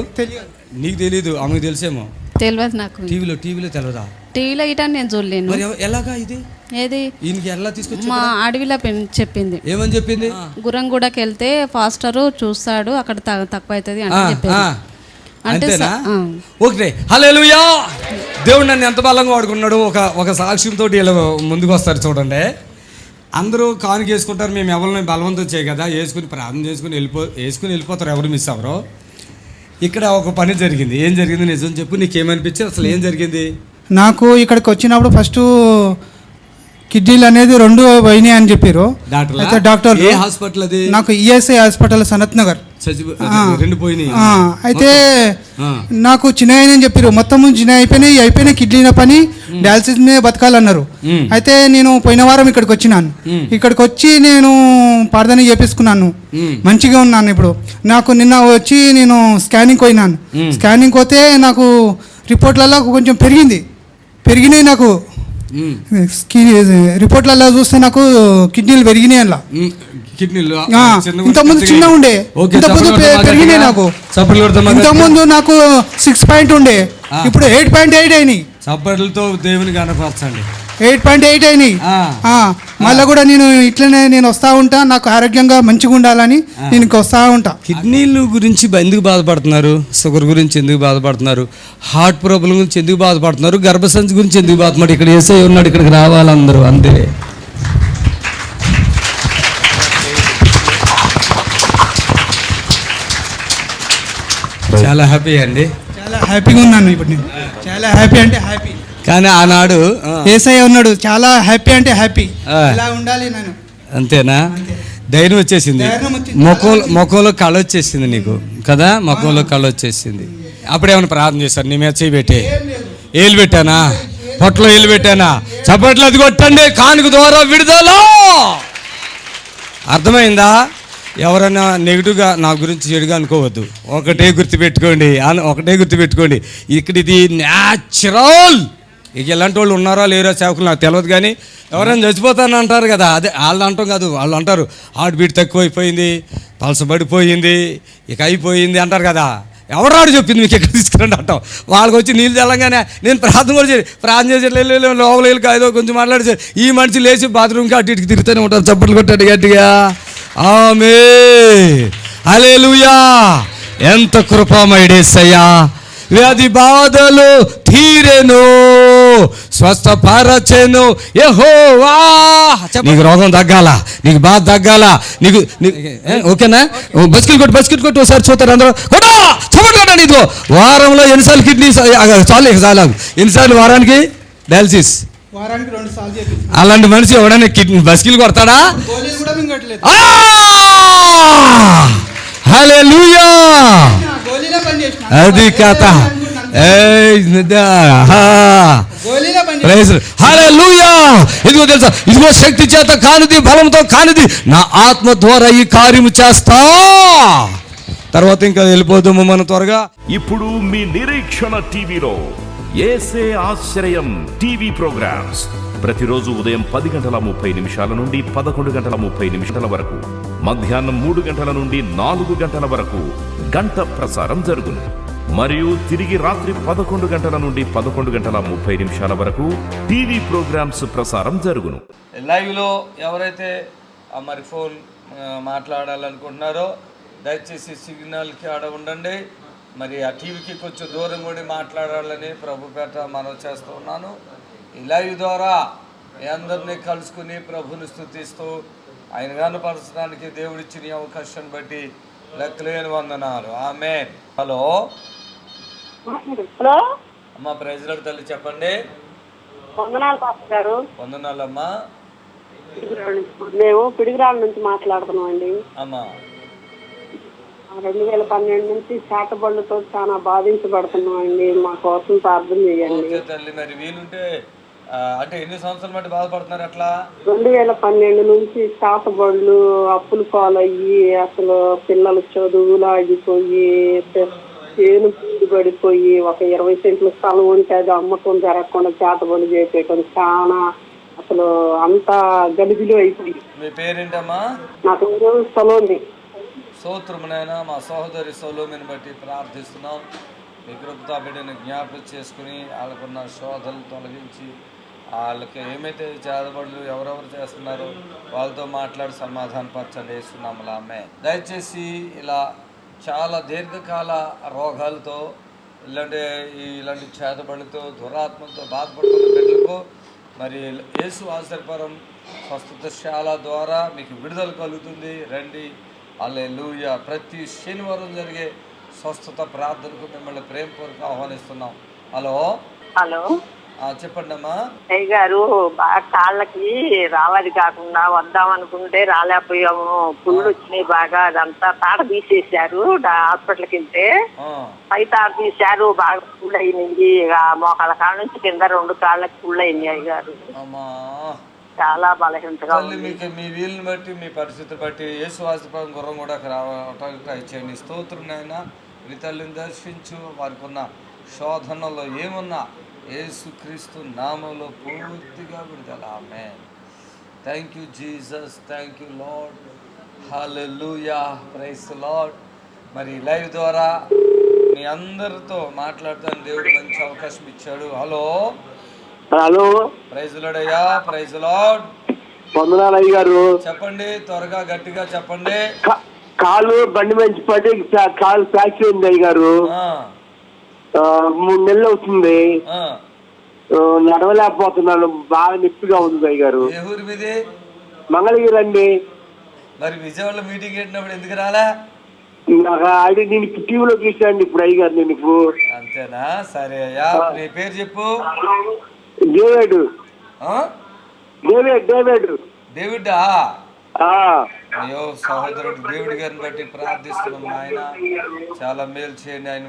నీకు తెలీదు, ఆమెకు తెలుసేమో. తెలియదు నాకు. టీవీలో తెలియదా? టీవీలో ఇటా నేను చూడలేను. మరి ఎలాగా ఇది? ఏది? ఈయనకి ఎలా తీసుకొచ్చి? మా అడవిలో చెప్పింది. ఏమని చెప్పింది? గురంగూడకి వెళ్తే ఫాస్టర్ చూస్తాడు, అక్కడ తక్కువ అవుతుంది అని చెప్పింది. అంతేనా? ఓకే, హల్లెలూయా. దేవుడు నన్ను ఎంత బలంగా వాడుకున్నాడు. ఒక సాక్ష్యంతో ఇలా ముందుకు వస్తారు చూడండి. అందరూ కానుక వేసుకుంటారు, మేము ఎవరిని బలవంతం చేయ కదా, వేసుకుని ప్రార్థన వేసుకుని వెళ్ళిపోతారు, ఎవరు మిస్ అవ్వరు. ఇక్కడ ఒక పని జరిగింది. ఏం జరిగింది నిజం చెప్పు, నీకేమనిపించింది? అసలు ఏం జరిగింది? నాకు ఇక్కడికి వచ్చినప్పుడు ఫస్ట్ కిడ్నీలు అనేది 2 పోయినాయి అని చెప్పారు డాక్టర్. ఏ హాస్పిటల్ అది? నాకు ఈఎస్ఐ హాస్పిటల్ సనత్ నగర్. 2 పోయినాయి. అయితే నాకు చిన్న అని చెప్పారు, మొత్తం చిన్న అయిపోయినాయి కిడ్నీల పని, డయాలసిస్ మీద బతకాలన్నారు. అయితే నేను పోయిన వారం ఇక్కడికి వచ్చినాను. ఇక్కడికి వచ్చి నేను ప్రార్థన చేపించుకున్నాను, మంచిగా ఉన్నాను. ఇప్పుడు నాకు నిన్న వచ్చి నేను స్కానింగ్ పోయినాను. స్కానింగ్ పోతే నాకు రిపోర్ట్లలో కొంచెం పెరిగినాయి. నాకు రిపోర్ట్లలో చూస్తే నాకు కిడ్నీలు పెరిగినాయి. అలా కిడ్నీలు ఇంతకుముందు చిన్న ఉండే, ఇంతకుముందు పెరిగినాయి. నాకు ఇంతకుముందు నాకు 6 ఉండే, ఇప్పుడు 8.8 అయినాయి. చప్పట్లతో దేవుని కనపరచండి. 8.8 అయినాయి. మళ్ళీ కూడా నేను ఇట్లనే నేను వస్తూ ఉంటా, నాకు ఆరోగ్యంగా మంచిగా ఉండాలని నేను వస్తూ ఉంటా. కిడ్నీలు గురించి ఎందుకు బాధపడుతున్నారు? షుగర్ గురించి ఎందుకు బాధపడుతున్నారు? హార్ట్ ప్రాబ్లం గురించి ఎందుకు బాధపడుతున్నారు? గర్భసంచి గురించి ఎందుకు బాధపడుతున్నారు? ఇక్కడ యేసయ్య ఉన్నాడు, ఇక్కడికి రావాలి అందరూ, అంతే. చాలా హ్యాపీ అండి, చాలా హ్యాపీగా ఉన్నాను ఇప్పుడు. నేను చాలా హ్యాపీ అంటే హ్యాపీ. కానీ ఆనాడు యేసయ్య ఉన్నాడు, చాలా హ్యాపీ అంటే హ్యాపీ. ఇలా ఉండాలి నేను. అంతేనా? ధైర్యం వచ్చేసింది, ముఖంలో కళ వచ్చేసింది నీకు కదా, ముఖంలో కళ వచ్చేసింది. అప్పుడేమైనా ప్రార్థన చేశారు? నీ మీద చేయి పెట్టి ఏలు పెట్టానా? పొట్టలో ఏలు పెట్టానా? చప్పట్లు అది కొట్టండి, కానుక ద్వారా విడుదల. అర్థమైందా? ఎవరైనా నెగిటివ్గా నా గురించి చెడుగా అనుకోవద్దు. ఒకటే గుర్తుపెట్టుకోండి, ఇక్కడ ఇది న్యాచురల్. ఇక ఎలాంటి వాళ్ళు ఉన్నారో లేరో సేవకులు నాకు తెలియదు, కానీ ఎవరైనా చచ్చిపోతాను అంటారు కదా, అదే వాళ్ళు అంటాం కాదు, వాళ్ళు అంటారు హార్ట్ బీట్ తక్కువైపోయింది, పలసబడిపోయింది, ఇక అయిపోయింది అంటారు కదా. ఎవరాడు చెప్పింది మీకు ఎక్కడ తీసుకురండి అంటాం. వాళ్ళకి వచ్చి నీళ్ళు తెలంగానే నేను ప్రార్థన చేసి లోపల వెళ్ళి ఏదో కొంచెం మాట్లాడేసారు. ఈ మనిషి లేచి బాత్రూమ్కి అటు ఇటుకి తిరుగుతూనే ఉంటారు, చప్పట్లు కొట్టాడు గట్టిగా. ఆమేన్, హల్లెలూయా. ఎంత కృపామయుడేసయ్యా. వ్యాధి బాధలు తీరెను, స్వస్థపరచెను యెహోవా. నీకు రోగం తగ్గాల, నీకు బాధ తగ్గాల, నీకు ఓకేనా? బస్కెట్ కొట్టు ఒకసారి చూస్తారు అందరూ. చెప్పండి, నీకు వారంలో ఎన్నిసార్లు కిడ్నీ చాలు ఎన్నిసార్లు వారానికి డయాలసిస్? అలాంటి మనిషి ఎవడైనా కిడ్నీ బస్కిల్ కొడతాడా? హల్లెలూయా, అది కథ. హల్లెలూయా. ఇదిగో తెలుసా, ఇదిగో శక్తి చేత కానిది, బలంతో కానిది, నా ఆత్మ ద్వారా ఈ కార్యము చేస్తా. తర్వాత ఇంకా వెళ్ళిపోదాము మనం త్వరగా. ఇప్పుడు మీ నిరీక్షణ టీవీలో యేసే ఆశ్రయం టీవీ ప్రోగ్రామ్స్ ప్రతిరోజు ఉదయం 10:30 నుండి 11:30 వరకు, మధ్యాహ్నం 3 గంటల నుండి 4 గంటల వరకు గంట ప్రసారం జరుగును. మరియు తిరిగి రాత్రి 11 గంటల నుండి 11:30 వరకు టీవీ ప్రోగ్రామ్స్ ప్రసారం జరుగును. లైవ్లో ఎవరైతే మరి ఫోన్ మాట్లాడాలనుకుంటున్నారో దయచేసి సిగ్నల్కి ఆడ ఉండండి. మరి ఆ టీవీకి కొంచెం దూరం కూడా మాట్లాడాలని ప్రభుపేట మనవి చేస్తూ ఉన్నాను. ఈ లైవ్ ద్వారా మీ అందరినీ కలుసుకుని ప్రభుని స్తుతిస్తూ ఆయన కనపరచడానికి దేవుడిచ్చిన అవకాశాన్ని బట్టి లెక్కలేని వందనాలు. ఆమేన్. హలో అమ్మ ప్రైజ్ లార్డ్ తల్లి చెప్పండి. వందనాలు పాస్టర్ గారు. వందనాలమ్మా. మేము పిడుగురాళ్ళ నుంచి మాట్లాడుతున్నాం అండి. అమ్మా 2012 నుంచి చేతబడులతో చాలా బాధించబడుతున్నాం అండి. మా కోసం ప్రార్థన చేయండి. ఓకే తల్లి, మరి వీలుంటే అంటే ఎన్ని సంవత్సరాలు బట్టి బాధపడుతున్నారు అట్లా? 2012 నుంచి చేతబడులు, అప్పులు పాలయ్యి, అసలు పిల్లల చదువులు ఆగిపోయి, చేను పడిపోయి, ఒక 20 సెంట్ల స్థలం ఉంటే అది అమ్మకం జరగకుండా చేతబడులు చేసేయటం, చాలా అసలు అంతా గలిబిలి అయిపోయింది. మీ పేరేంటమ్మా? నా పేరు సలోమి. స్తోత్రమునైనా మా సహోదరి సలోమిని బట్టి ప్రార్థిస్తున్నాం. మీ కృపతో బిడ్డను జ్ఞాపకం చేసుకుని వాళ్ళకున్న శోధనలు తొలగించి వాళ్ళకి ఏమైతే చేతబడులు ఎవరెవరు చేస్తున్నారో వాళ్ళతో మాట్లాడి సమాధానపరచండి వేస్తున్నాములా. ఆమె దయచేసి ఇలా చాలా దీర్ఘకాల రోగాలతో ఇలాంటి చేతబడులతో దురాత్మలతో బాధపడుతున్న బిడ్డలకు మరి యేసు ఆశ్చర్యపరం స్వస్థతశాల ద్వారా మీకు విడుదల కలుగుతుంది. రండి. హల్లెలూయా. ప్రతి శనివారం జరిగే స్వస్థత ప్రార్థనకు మిమ్మల్ని ప్రేమపూర్వక ఆహ్వానిస్తున్నాం. హలో చెప్పండి అమ్మా. అయ్య గారు, బాగా కాళ్ళకి రావాలి కాకుండా వద్దాం అనుకుంటే రాలేకపోయాము. పుళ్ళు వచ్చినాయి బాగా, అదంతా తాట తీసేశారు. హాస్పిటల్కి వెళ్తే పై తాట తీశారు, బాగా పుళ్ళు అయినాయి. మోకాళ్ళ కాళ్ళ నుంచి కింద 2 కాళ్ళకి పుళ్ళు అయినాయి. అయ్య గారు చాలా బలహీనతగా మీకు మీ వీలుని బట్టి మీ పరిస్థితిని బట్టి యేసు ఆశీర్వాదం గుర్రం కూడా రావటానికి ఇచ్చేయండి. స్తోత్రునైనా మీ తల్లిని దర్శించు. వారికి ఉన్న శోధనలో ఏమున్నా యేసుక్రీస్తు నామంలో పూర్తిగా విడుదల. ఆమేన్. Thank you Jesus, thank you Lord. హల్లెలూయా, ప్రైజ్ ది లార్డ్. మరి లైవ్ ద్వారా మీ అందరితో మాట్లాడతాను దేవుడు మంచి అవకాశం ఇచ్చాడు. హలో ప్రైజ్ లార్డ్ అయ్యా. Praise Lord. వందనాలు అయ్య గారు. చెప్పండి, త్వరగా గట్టిగా చెప్పండి. కాలు బండి మంచి పడి కాలు ఫ్రాక్చర్ అయింది అయ్య గారు. 3 నెలలు అవుతుంది. నడవలేకపోతున్నాను, బాగా నొప్పిగా ఉంది అయ్య గారు. ఏ ఊరు మీది? మంగళగిరి అండి. మరి విజయవాడలో మీటింగ్ పెట్టినప్పుడు ఎందుకు రాలా? అది నేను టీవీలో చూసాను ఇప్పుడు అయ్య గారు. నేను అంతేనా? సరే అయ్యా. నీ పేరు చెప్పు. డేవిడ్. డేవిడా? అయ్యో సహోదరుడు డేవిడ్ గారిని బట్టి ప్రార్థిస్తున్నాం. ఆయన చాలా మేలు చేయండి. ఆయన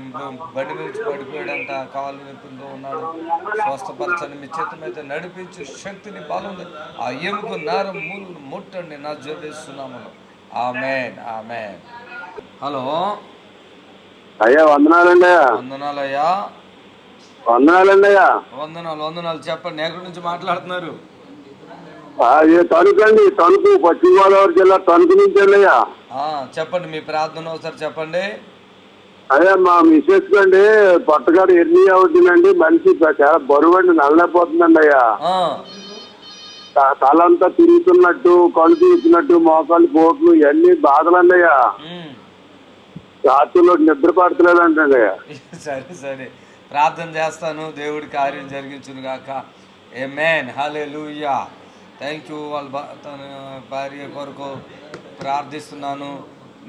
బండి నుంచి పడిపోయాడంట, కాలు నొప్పితో ఉన్నాడు. స్వస్థపరచండి, మీ చేతమైతే నడిపించి శక్తిని బలం ఆ ఎముక నరం మూలను ముట్టండి నా జోడిస్తున్నాము. ఆమేన్, ఆమేన్. హలో అయ్యా, వందనాలండి. వందనాలయ్యా. వందనాలు. చెప్పండి, ఎక్కడి నుంచి మాట్లాడుతున్నారు? తణుకండి, తణుకు, పశ్చిమ గోదావరి జిల్లా తణుకు నుంచి అయ్యా. చెప్పండి, మీ ప్రార్థన ఒకసారి చెప్పండి. అదే మా మిస్సెస్ కండి పొట్టగాడు ఎర్నీ అవుతుందండి. మనిషి చాలా బరువు అండి, నల్లపోతుందండి అయ్యా. తలంతా తిరుగుతున్నట్టు, కళ్ళు తిరుగుతున్నట్టు, మోకాళ్ళు పోట్లు ఇవన్నీ బాధలండి అయ్యా. రాత్రిలో నిద్ర పడతలేదండి. సరే ప్రార్థన చేస్తాను, దేవుడి కార్యం జరిగించును గాక. ఆమేన్. హల్లెలూయా. Thank you. తన భార్య కొరకు ప్రార్థిస్తున్నాను.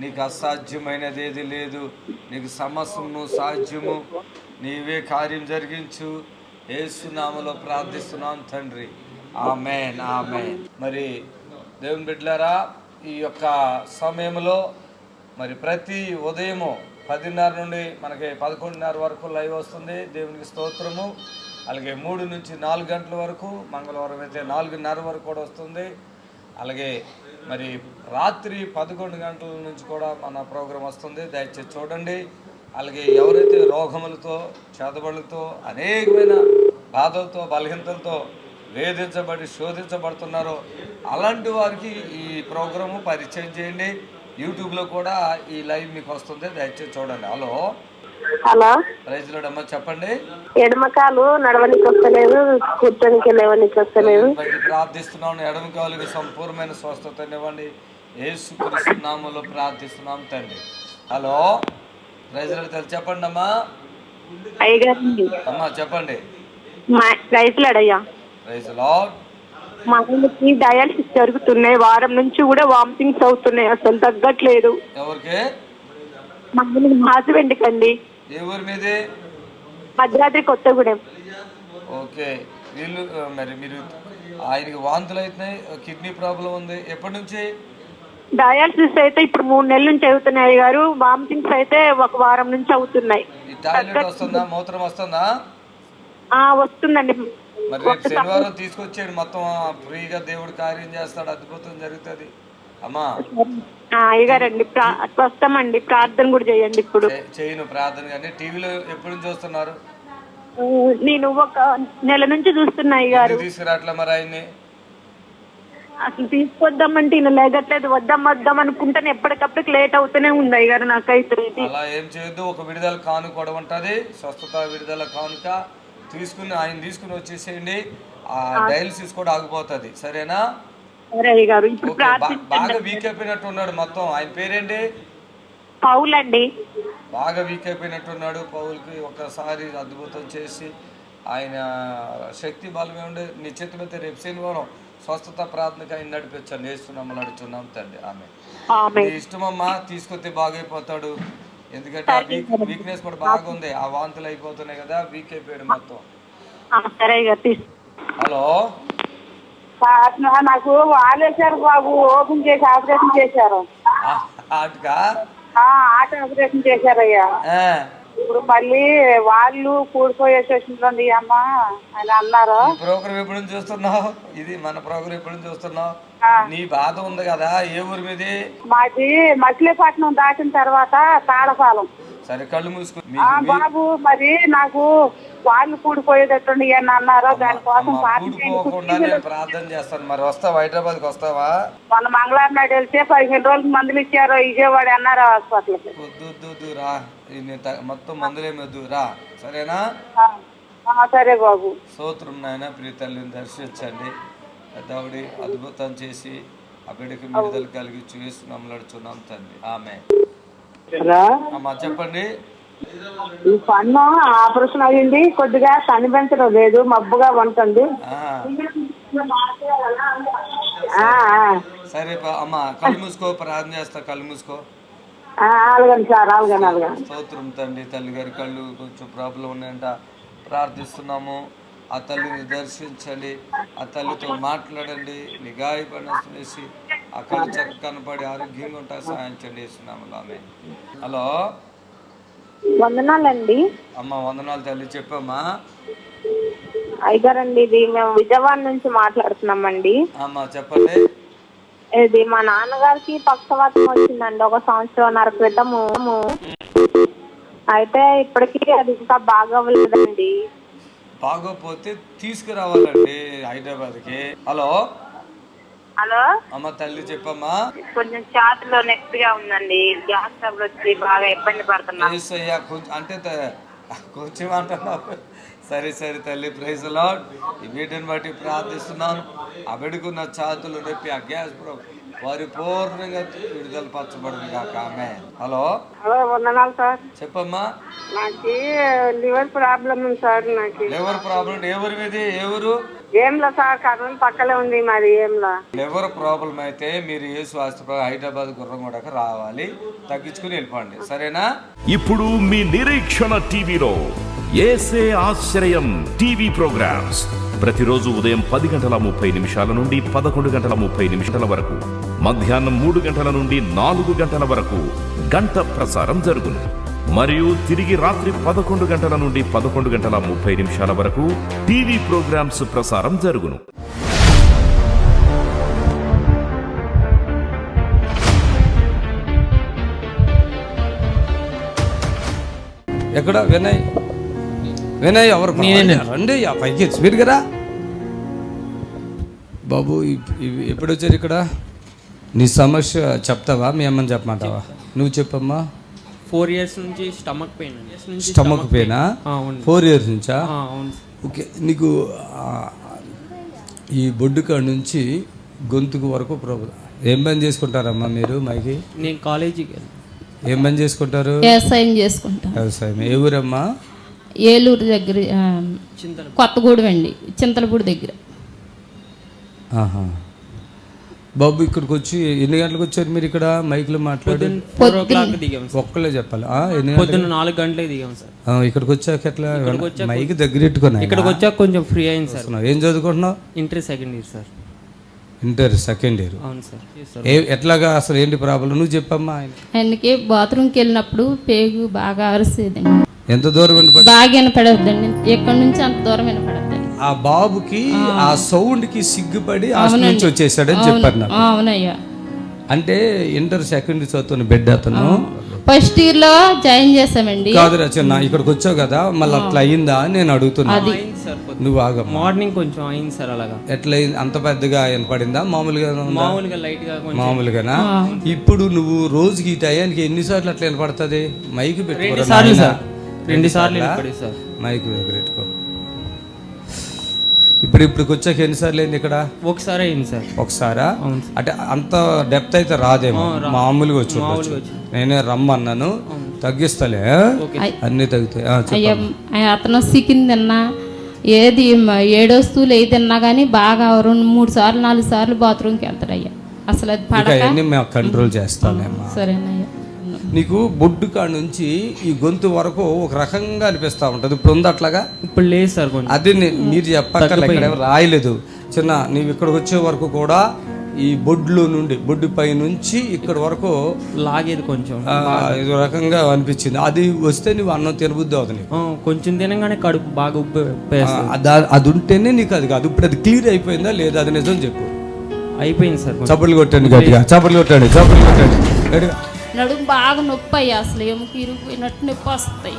నీకు అసాధ్యమైనది ఏది లేదు, నీకు సమస్తము సాధ్యము. నీవే కార్యం జరిగించు. యేసు నామములో ప్రార్థిస్తున్నాను తండ్రి. ఆమేన్, ఆమేన్. మరి దేవుని బిడ్డలారా, ఈ యొక్క సమయంలో మరి ప్రతి ఉదయము 10:30 నుండి మనకి 11:30 వరకు లైవ్ వస్తుంది. దేవునికి స్తోత్రము. అలాగే 3 నుంచి 4 గంటల వరకు, మంగళవారం అయితే 4:30 వరకు కూడా వస్తుంది. అలాగే మరి రాత్రి 11 గంటల నుంచి కూడా మన ప్రోగ్రాం వస్తుంది. దయచేసి చూడండి. అలాగే ఎవరైతే రోగములతో, చేతబడులతో, అనేకమైన బాధలతో, బలహీనతలతో వేధించబడి శోధించబడుతున్నారో అలాంటి వారికి ఈ ప్రోగ్రాము పరిచయం చేయండి. యూట్యూబ్లో కూడా ఈ లైవ్ మీకు వస్తుంది, దయచేసి చూడండి. హలో ప్రైజ్ లార్డ్ అమ్మ. చెప్పండి. ఎడమకాలు నడవనికి వస్తలేదు, కూర్చొనికి లేవనికి వస్తలేదు. బట్టి ప్రార్థిస్తున్నాను. ఎడమకాలుకి సంపూర్ణమైన స్వస్థతనివ్వండి. యేసుక్రీస్తు నామములో ప్రార్థిస్తున్నాం తండ్రి. Hello praise Lord. చెప్పండి అమ్మా. అమ్మా చెప్పండి. ప్రైజ్ లార్డ్ అయ్యా. Praise Lord. మా ఆయనకి డయాలసిస్ జరుగుతున్నాయి. వారం నుంచి కూడా వామిటింగ్స్ అవుతున్నాయి, అసలు తగ్గట్లేదు. ఎవరికి? మా హస్బెండ్ కండి. ఏ ఊరు మీది? భద్రాద్రి కొత్తగూడెం. ఓకే. వీళ్ళు మరి మీరు ఆయనకి వాంతులు అవుతున్నాయి, కిడ్నీ ప్రాబ్లం ఉంది, ఎప్పటి నుంచి? డయాలసిస్ అయితే ఇప్పుడు 3 నెలల నుంచి అవుతున్నాయి గారు. వామిటింగ్స్ అయితే 1 వారం నుంచి అవుతున్నాయి. ఈ టాయిలెట్ వస్తుందా, మూత్రం వస్తుందా? వస్తుందండి. మరి రేపు శనివారం తీసుకొచ్చేయండి, మొత్తం ఫ్రీగా దేవుడు కార్యం చేస్తాడు, అద్భుతం జరుగుతుంది అమ్మా. అయ్యగారండి వస్తామండి, ప్రార్థన కూడా చేయండి. ఇప్పుడు చేయను ప్రార్థన. కానీ టీవీలో ఎప్పటి నుంచి చూస్తున్నారు? నేను 1 నెల నుంచి చూస్తున్నా అయ్యగారు. తీసుకురావట్లే మరి ఆయన్ని? అసలు తీసుకొద్దామంటే ఈయన లేగట్లేదు. వద్దాం అనుకుంటాను, ఎప్పటికప్పుడు లేట్ అవుతూనే ఉంది అయ్యగారు. నాకైతే అలా ఏం చేయొద్దు. ఒక విడుదల కానుక కూడా ఉంటుంది, స్వస్థత విడుదల కానుక తీసుకుని ఆయన తీసుకుని వచ్చేసేయండి. ఆ డయాలసిస్ కూడా ఆగిపోతుంది, సరేనా? బాగా వీక్ అయిపోయినట్టు ఉన్నాడు మొత్తం. ఆయన పేరేంటి? పౌల్ అండి. బాగా వీక్ అయిపోయినట్టున్నాడు. పౌల్కి ఒకసారి అద్భుతం చేసి ఆయన శక్తి బలమే ఉండి నీ చేతులైతే రేపు శనివారం స్వస్థత ప్రార్థనకి ఆయన నడిపించండి. వేస్తున్నాము, నడుచున్నాం తండ్రి. ఆమె ఇష్టమమ్మా, తీసుకొస్తే బాగైపోతాడు. ఎందుకంటే వీక్నెస్ కూడా బాగుంది, ఆ వాంతులు అయిపోతున్నాయి కదా, వీక్ అయిపోయాడు మొత్తం. హలో, నాకు వాలేశారు బాబు, ఓపెన్ చేసి ఆపరేషన్ చేశారు. ఆట ఆపరేషన్ చేశారయ్యా. ఇప్పుడు మళ్ళీ వాళ్ళు కూడిపోయే స్టేషన్ ఉంది అమ్మా అని అన్నారు. ప్రోగ్రామ్ ఎప్పుడు చూస్తున్నావు? ఇది మన ప్రోగ్రామ్ ఎప్పుడు చూస్తున్నావు? నీ బాధ ఉంది కదా. ఏ ఊరు మీది? మాది మచిలీపట్నం దాటిన తర్వాత తాళపాలెం. సరే, కళ్ళు మూసుకో బాబు. మరి నాకు వాళ్ళు కూడిపోయేటట్టుండి అని అన్నారు. దానికోసం ప్రార్థన చేస్తాను. మరి వస్తావా? హైదరాబాద్కి వస్తావా? మన మంగళవారం నాడు వెళ్తే 15 రోజులకు మందులు ఇచ్చారు విజయవాడ అన్నారు హాస్పిటల్కి. వద్దు రా, మొత్తం మందులేమి వద్దు రా, సరేనా? సరే బాబు. స్తోత్రం నాయన. ప్రియ తల్లిని దర్శించండి. పెద్దవిడి అద్భుతం చేసి ఆ బిడ్డకి విడుదల కలిగి చూసి నమ్మలాడుచున్నాం తండ్రి. ఆమె అమ్మా చెప్పండి. ఈ పన్ను ఆపరేషన్ అయ్యింది, కొద్దిగా కనిపించడం లేదు, మబ్బుగా ఉంటుంది. సరే అమ్మా, కళ్ళు మూసుకో, ప్రార్థన చేస్తా. కళ్ళు మూసుకో. స్తోత్రం తండ్రి. తల్లి గారి కళ్ళు కొంచెం ప్రాబ్లం ఉన్నాయంట, ప్రార్థిస్తున్నాము. ఆ తల్లిని దర్శించండి, ఆ తల్లితో మాట్లాడండి, నీ గాయపడిన వేసి ఆ కళ్ళు చక్క కనపడి ఆరోగ్యంగా ఉంటా సహాయం చేయండి. ఆమె. హలో, వందనాలండి అమ్మ. వందనాలు తల్లి, చెప్పమ్మా. అయ్యగారండి, ఇది మేము విజయవాడ నుంచి మాట్లాడుతున్నామండి. అమ్మా చెప్పండి. ఇది మా నాన్నగారికి పక్షవాతం వచ్చిందండి 1 సంవత్సరంన్నర క్రితము. అయితే ఇప్పటికీ అది ఇంకా బాగోలేదండి. బాగోపోతే తీసుకురావాలండి హైదరాబాద్కి. హలో అమ్మ తల్లి చెప్పమ్మా. కొంచెం ఛాతిలో నొప్పిగా ఉందండి, గ్యాస్ ట్రబుల్ వచ్చి బాగా ఇబ్బంది పడుతున్నా. అంటే కొంచెం అంటున్నావు. సరే తల్లి, ప్రైజ్ ది లార్డ్. ఈ వీటిని బట్టి ప్రార్థిస్తున్నాను. ఆ బిడ్డకున్న ఛాతులు నొప్పి, ఆ గ్యాస్ వారి పూర్ణంగా విడుదల పరచబడింది కాక. ఆమె. హలో వందనాలు సార్. చెప్పమ్మా. నాకు లివర్ ప్రాబ్లం ఉంది సార్. నాకు లివర్ ప్రాబ్లం. ఏ ఊరు మీది? ఏ ఊరు? ఏంలా సార్, కర్నూలు పక్కలే ఉంది మాది. ఏంలా లివర్ ప్రాబ్లం అయితే మీరు యేసు ఆసుపత్రి హైదరాబాద్ గుర్రంగూడకు రావాలి, తగ్గించుకుని వెళ్ళిపోండి, సరేనా? ఇప్పుడు మీ నిరీక్షణ టీవీలో యేసే ఆశ్రయం టీవీ ప్రోగ్రామ్స్ ప్రతిరోజు ఉదయం 10:30 నుండి 11:30 వరకు, మధ్యాహ్నం 3 గంటల నుండి 4 గంటల వరకు గంట ప్రసారం జరుగును. మరియు తిరిగి రాత్రి 11 గంటల నుండి 11:30 వరకు టీవీ ప్రోగ్రామ్స్ ప్రసారం జరుగును. ఎక్కడ వినయ్ ఎవరు రండి పైకి స్పీడ్గా బాబు. ఎప్పుడు వచ్చారు ఇక్కడ? నీ సమస్య చెప్తావా? మీ అమ్మని చెప్పమంటావా? నువ్వు చెప్పమ్మా. 4 years నుంచి స్టమక్ పెయిన్. స్టమక్ పెయినా? 4 years నుంచా? ఓకే. నీకు ఈ బొడ్డు కాడ నుంచి గొంతుకు వరకు ప్రాబ్లం. ఏం పని చేసుకుంటారమ్మా మీరు? మైకి నేను కాలేజీకి. ఏం పని చేసుకుంటారు? వ్యవసాయం చేసుకుంటాం. వ్యవసాయం. ఏ ఊరమ్మా? ఏలూరు దగ్గర, కొత్తగూడెం అండి, చింతలపూడి దగ్గర. బాబు ఇక్కడికి వచ్చి ఎన్ని గంటలకు వచ్చారు మీరు ఇక్కడ మైక్లో మాట్లాడి? 4 o'clock దిగాం సార్. ఒక్కలే చెప్పాలి. పొద్దున్న 4 గంటలకు దిగాం సార్. ఇక్కడికి వచ్చాక ఎట్లా మైక్ దగ్గరెట్టుకున్నా? ఇక్కడికి వచ్చాక కొంచెం ఫ్రీ అయింది సార్. ఏం చదువుకుంటున్నావు? Inter second year sir. Inter second year. అవును సార్. ఎట్లాగా అసలు ఏంటి ప్రాబ్లం నువ్వు చెప్పమ్మా. ఆయనకి బాత్రూమ్కి వెళ్ళినప్పుడు పేగు బాగా అరిసేదండి. ఎంత దూరం వినపడి? బాగా వినపడద్దండి, ఎక్కడి నుంచి అంత దూరం వినపడద్దండి. ఆ బాబుకి ఆ సౌండ్ కి సిగ్గుపడి హాస్టల్ నుంచి వచ్చేసాడని చెప్పారు నాకు. అవునయ్యా. అంటే ఇంటర్ సెకండ్ చదువుతున్న బిడ్డ అతను. ఫస్ట్ ఇయర్ లో జాయిన్ చేసామండి. కాదు రచన, ఇక్కడికి వచ్చావు కదా మళ్ళీ అట్లా అయిందా అని నేను అడుగుతున్నా. నువ్వు ఆగ. మార్నింగ్ కొంచెం అయింది సార్. అలాగా ఎట్లా అంత పెద్దగా వినపడిందా? మామూలుగా లైట్ గా మామూలుగానా? ఇప్పుడు నువ్వు రోజుకి ఈ టయానికి ఎన్నిసార్లు అట్లా వినపడుతుంది? మైక్ పెట్టుకో. 2 సార్లు సార్. మైక్ పెట్టుకో. ఇప్పటికి వచ్చాక ఎన్నిసార్లు అయింది ఇక్కడ? ఒకసారి అయింది సార్. ఒకసారా? అంటే అంత డెప్త్ అయితే రాదేమో, మామూలుగా వచ్చి నేనే రమ్మన్నాను, తగ్గిస్తలే అన్ని తగ్గుతాయి. అతను సికింది తిన్నా, ఏది 7 వస్తువులు ఏది తిన్నా కానీ బాగా 2, 3 సార్లు 4 సార్లు బాత్రూమ్కి వెళ్తాడయ్యా. అసలు అది పడక మేము కంట్రోల్ చేస్తామేమా. సరేనయ్యా. నీకు బొడ్డు కాడ నుంచి ఈ గొంతు వరకు ఒక రకంగా అనిపిస్తా ఉంటది. ఇప్పుడు ఉంది అట్లాగా? ఇప్పుడు లేదు సార్. అది మీరు చెప్పక్కర్లే, ఇక్కడ రాయలేదు చిన్న. నీవు ఇక్కడికి వచ్చే వరకు కూడా ఈ బొడ్లో నుండి బొడ్డు పై నుంచి ఇక్కడ వరకు లాగేది కొంచెం ఇది రకంగా అనిపించింది. అది వస్తే నువ్వు అన్నం తినబుద్ధి అవుతుంది. కొంచెం తినగానే కడుపు బాగా అది ఉంటేనే నీకు అది కాదు. ఇప్పుడు అది క్లియర్ అయిపోయిందా లేదా? అది నిజం చెప్పు. అయిపోయింది సార్. చప్పట్లు కొట్టండి గట్టిగా, చప్పట్లు కొట్టండి, చప్పట్లు కొట్టండి గట్టిగా. నడుము బాగా నొప్పి అయ్యా, అసలు ఎముక ఇరిగిపోయినట్టు నొప్పి వస్తాయి.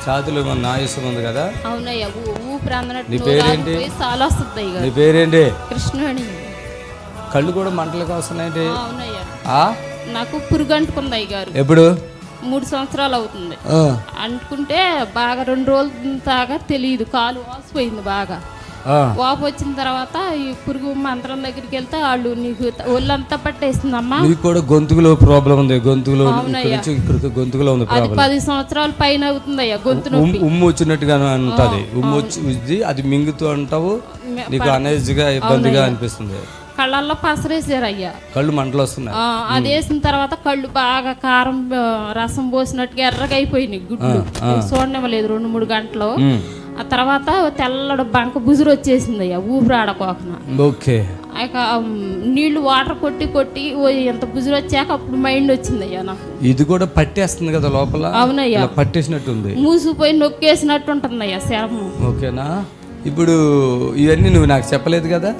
ఛాతులు ఏమన్నా ఆయుసం ఉంది కదా? అవునయ్యా, ఊపిరి అందనట్టు. నీ పేరేంటి? చాలా వస్తుంది. నీ పేరేంటి? కృష్ణవేణి. కళ్ళు కూడా మంటలుగా వస్తున్నాయండి? అవునయ్యా, నాకు పురుగు అంటుకుంది అయ్యారు. ఎప్పుడు? 3 సంవత్సరాలు అవుతుంది. అంటుకుంటే బాగా 2 రోజుల దాకా తెలియదు, కాలు వాసిపోయింది బాగా. వాపు వచ్చిన తర్వాత ఈ పురుగు మంత్రం దగ్గరికి వెళ్తే వాళ్ళు నీకు ఒళ్ళంతా పట్టేస్తుందమ్మా. నీకు కూడా గొంతులో ప్రాబ్లం ఉంది. గొంతులో గొంతులో ఉంది అది 10 సంవత్సరాల పైన అవుతుందయ్యా. గొంతు నొప్పి, ఉమ్ము వచ్చినట్టుగా ఉంటది. ఉమ్ము వచ్చి అది మింగుతూ అంటావు, నీకు అనేజ్గా ఇబ్బందిగా అనిపిస్తుంది. కళ్ళల్లో పసరేసారయ్యా, కళ్ళు మంటలు వస్తున్నాయి. అది వేసిన తర్వాత కళ్ళు బాగా కారం రసం పోసినట్టుగా ఎర్రగా అయిపోయినాయి. గుడ్లు చూడనివ్వలేదు 2-3 గంటలు. ఆ తర్వాత తెల్లడు బంక బుజురు వచ్చేసింది అయ్యా, ఊపిరాడకోకన. ఓకే. ఇక నీళ్లు వాటర్ కొట్టి ఎంత బుజురు వచ్చాక అప్పుడు మైండ్ వచ్చింది అయ్యా నాకు. ఇది కూడా పట్టేస్తుంది కదా లోపల? అవునయ్యా, పట్టేసినట్టుంది, మూసిపోయి నొక్కేసినట్టు ఉంటుంది అయ్యా శరము. ఓకేనా? ఇప్పుడు ఇవన్నీ నువ్వు నాకు చెప్పలేదు కదా?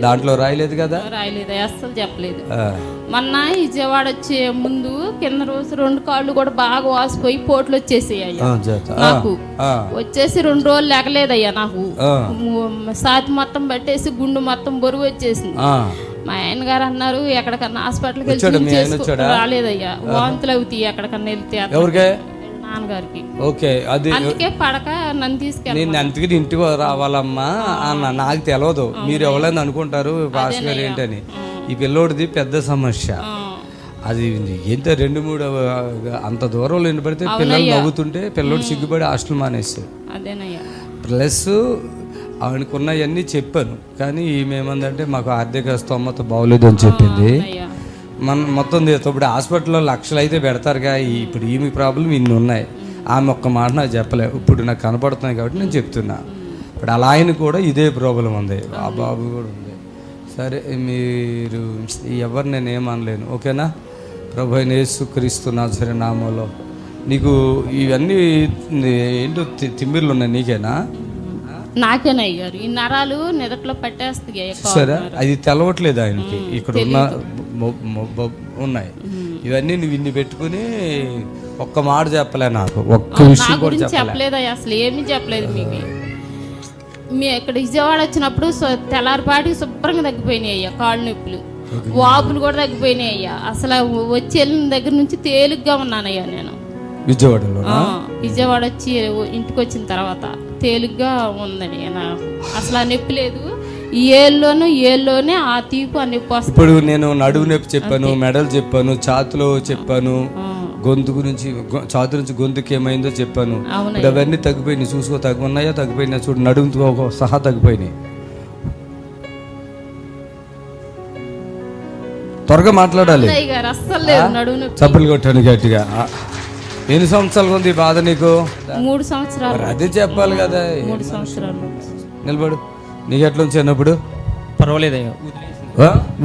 దాంట్లో రాయలేదు కదా? రాయలేదు, అస్సలు చెప్పలేదు. మొన్న విజయవాడ వచ్చే ముందు కింద రోజు 2 కాళ్ళు కూడా బాగా వాసిపోయి పోట్లు వచ్చేసాయి నాకు. వచ్చేసి 2 రోజులు లేకలేదయ్యా నాకు. సాతి మొత్తం పట్టేసి గుండు మొత్తం బరువు వచ్చేసింది. మా ఆయన గారు అన్నారు ఎక్కడికన్నా హాస్పిటల్కి వెళ్ళి రాలేదయ్యా, వాంతులు అవుతాయి ఎక్కడికన్నా వెళ్తే. నాన్నగారికి. ఓకే, అది అందుకే పడక నన్ను తీసుకెళ్ళి. నేను అందుకని ఇంటికి రావాలమ్మా అన్న. నాకు తెలియదు, మీరు ఎవరైనా అనుకుంటారు భాష గారు ఏంటని. ఈ పిల్లోడిది పెద్ద సమస్య. అది ఎంత 2-3 అంత దూరంలో వినపడితే పిల్లలు నవ్వుతుంటే పిల్లోడు సిగ్గుపడి హాస్టల్ మానేస్తారు. ప్లస్ ఆయనకున్నవన్నీ చెప్పాను, కానీ ఈమెమందంటే మాకు ఆర్థిక స్తోమత బాగోలేదు అని చెప్పింది. మొత్తం ఇప్పుడు హాస్పిటల్లో లక్షలు అయితే పెడతారుగా. ఇప్పుడు ఈమె ప్రాబ్లం ఇన్ని ఉన్నాయి. ఆమె ఒక్క మాట నాకు చెప్పలే, ఇప్పుడు నాకు కనపడుతున్నాయి కాబట్టి నేను చెప్తున్నా. ఇప్పుడు అలా ఆయన కూడా ఇదే ప్రాబ్లం ఉంది, ఆ బాబు కూడా ఉంది. సరే, మీరు ఎవరు నేను ఏమనలేను, ఓకేనా? ప్రభు అయిన యేసుక్రీస్తు నాజరేయుని నామములో నీకు ఇవన్నీ ఏంటో తిమ్మిర్లు ఉన్నాయి, నీకేనా? నాకేనయ్యారు ఈ నరాలు నిదట్లో పట్టేస్తాయి. సరే, అది తెలవట్లేదు ఆయనకి. ఇక్కడ ఉన్న ఉన్నాయి ఇవన్నీ నువ్వు ఇన్ని పెట్టుకుని ఒక్క మాట చెప్పలే నాకు, ఒక్క విషయం కూడా చెప్పలేదు అసలు, ఏమీ చెప్పలేదు మీకు. మీ ఇక్కడ విజయవాడ వచ్చినప్పుడు తెల్లారిపాటికి శుభ్రంగా తగ్గిపోయినాయి అయ్యా కాళ్ళు నొప్పులు, వాపులు కూడా తగ్గిపోయినాయి అయ్యా. అసలు వచ్చి వెళ్ళిన దగ్గర నుంచి తేలిగ్గా ఉన్నానయ్యా నేను. విజయవాడ వచ్చి ఇంటికి వచ్చిన తర్వాత తేలిగ్గా ఉందని అసలు ఆ నొప్పి లేదు. ఏళ్ళలోనే ఆ తీపు ఆ నొప్పి వస్తుంది. ఇప్పుడు నేను నడువు నొప్పి చెప్పాను, మెడలు చెప్పాను, ఛాతులో చెప్పాను, గొంతు గురించి ఛాతు నుంచి గొంతుకి ఏమైందో చెప్పాను. అవన్నీ తగ్గిపోయినాయి, చూసుకో. తగ్గున్నాయా? తగ్గిపోయినా చూడు, నడుముతో సహా తగ్గిపోయినాయి. త్వరగా మాట్లాడాలి. అన్నయ్య గారు అస్సలు లేదు నడుము నొప్పి. చప్పులు కొట్టాను గట్టిగా. ఎన్ని సంవత్సరాలు ఉంది ఈ బాధ నీకు? 3 సంవత్సరాలు. మరి అదే చెప్పాలి కదా. 3 సంవత్సరాలు. నిలబడు. నీకు ఎట్లా ఉంది చిన్నప్పుడు? పర్వాలేదయ్యా,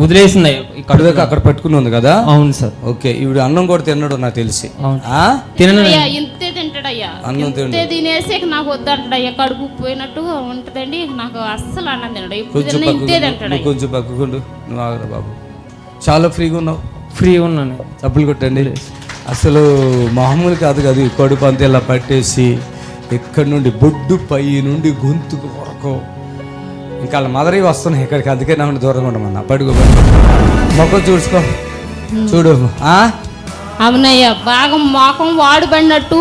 వదిలేసింది కడుదాకా అక్కడ పెట్టుకుని ఉంది కదా. అవును సార్. ఓకే, ఇప్పుడు అన్నం కూడా తిన్నాడు నాకు తెలిసి. అయ్యా ఇంతే తింటాడయ్యా, ఇంతే తినేసి నాకు వద్దంటాడయ్యా, కడుపు పోయినట్టుగా ఉంటదండి, నాకు అస్సలు అన్నం తినడు. ఇప్పుడు ఇంతే తింటాడు. కొంచెం పక్కకుండు, నువ్వు ఆగరా బాబు. చాలా ఫ్రీగా ఉన్నావు. ఫ్రీగా ఉన్నాను. చప్పులు కొట్టండి. అసలు మామూలు కాదు కదా, ఈ కడుపు అంతా ఇలా పట్టేసి ఇక్కడ నుండి బొడ్డు పై నుండి గొంతుకు వరకు ఇంకా వాళ్ళ మదరి వస్తున్నాయి ఇక్కడికి, అందుకే నా దూరంగా ఉండమన్నా. పడుకో మొక్క చూసుకో, చూడు. అవునయ్యా, బాగా మొఖం వాడుబడినట్టు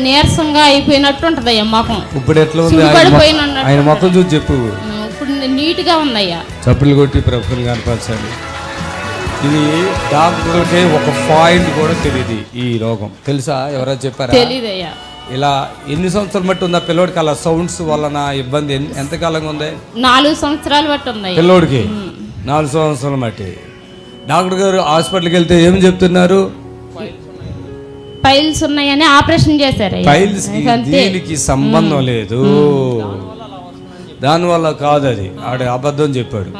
నీరసంగా అయిపోయినట్టు ఉంటదయ్యా మొఖం. ఇప్పుడు ఎట్లా ఉంది ఆయన మొత్తం చూసి చెప్పు. ఇప్పుడు నీట్ గా ఉందయ్యా. చప్పులు కొట్టి ప్రభుత్వం కనపరచాలి. ఇది డాక్టర్కి ఒక పాయింట్ కూడా తెలియదు ఈ రోగం, తెలుసా? ఎవరైనా చెప్పారా? తెలీదయ్యా. ఇలా ఎన్ని సంవత్సరాలు బట్టి ఉందా పిల్లోడికి అలా సౌండ్స్ వలన ఇబ్బంది? ఎంతకాలంగా ఉంది? 4 సంవత్సరాలు బట్టి ఉంది పిల్లోడికి. 4 సంవత్సరాలు బట్టి డాక్టర్ గారు హాస్పిటల్కి వెళ్తే ఏం చెప్తున్నారు? పైల్స్ ఉన్నాయని ఆపరేషన్ చేశారు. పైల్స్ దీనికి సంబంధం లేదు, దానివల్ల కాదు, అది ఆడ అబద్ధం చెప్పాడు.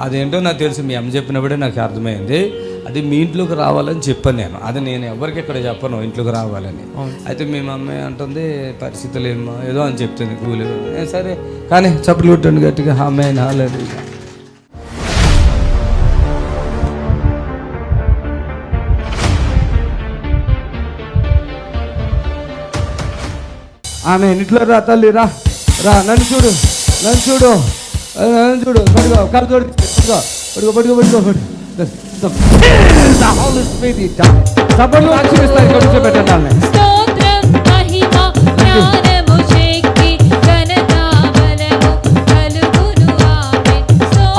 అదేంటో నాకు తెలుసు, మీ అమ్మ చెప్పినప్పుడే నాకు అర్థమైంది. అది మీ ఇంట్లోకి రావాలని చెప్పాను నేను. అది నేను ఎవరికి ఇక్కడ చెప్పను ఇంట్లోకి రావాలని. అయితే మీ మమ్మీ అంటుంది పరిస్థితులు ఏమో ఏదో అని చెప్తుంది, కూలి. సరే కానీ చప్పులు కొట్టండి గట్టిగా. ఆమె నాలేదు. ఆమె ఇంట్లో రా తల్లి, రా రా, నన్ను చూడు, నన్ను చూడు, నన్ను చూడు. పడుకో, కాలు తోడు, పడుకో పడుకో పడుకో పడుకో.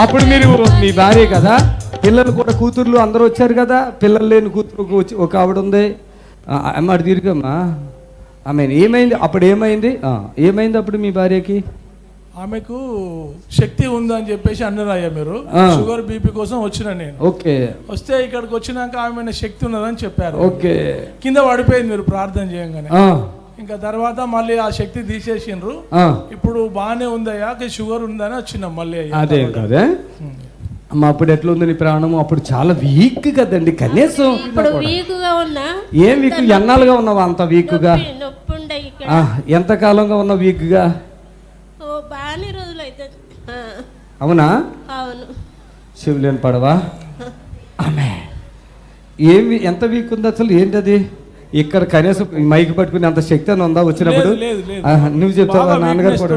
అప్పుడు మీరు మీ భార్య కదా, పిల్లలు కూడా కూతుర్లు అందరూ వచ్చారు కదా. పిల్లలు లేని కూతురు ఒక ఆవిడ ఉంది. అమ్మ అటు తిరిగమ్మా. ఆమె ఏమైంది అప్పుడు? ఏమైంది అప్పుడు మీ భార్యకి? ఆమెకు శక్తి ఉందని చెప్పేసి అన్నారయ్యా మీరు. షుగర్ బీపీ కోసం వచ్చిన నేను. ఓకే. వస్తే ఇక్కడికి వచ్చినాక ఆమె శక్తి ఉన్నదని చెప్పారు. ఓకే. కింద పడిపోయింది మీరు ప్రార్థన చేయగానే. ఇంకా తర్వాత మళ్ళీ ఆ శక్తి తీసేసిండ్రు. ఇప్పుడు బాగానే ఉందయ్యా, షుగర్ ఉందని వచ్చినాం మళ్ళీ. అదే కదా అమ్మ, అప్పుడు ఎట్లా ఉంది నీ ప్రాణము? అప్పుడు చాలా వీక్ కదండి. కనీసం ఏం వీక్? ఎన్నాళ్ళుగా ఉన్నావా అంత వీక్గా? ఎంత కాలంగా ఉన్నావు వీక్గా? అవునా? శివులేని పడవా? ఆమె ఏమి ఎంత వీక్ ఉంది అసలు? ఏంటది? ఇక్కడ కనీసం మైక్ పట్టుకుని అంత శక్తి అని ఉందా వచ్చినప్పుడు? నువ్వు చెప్తావా? నాన్నగారు కూడా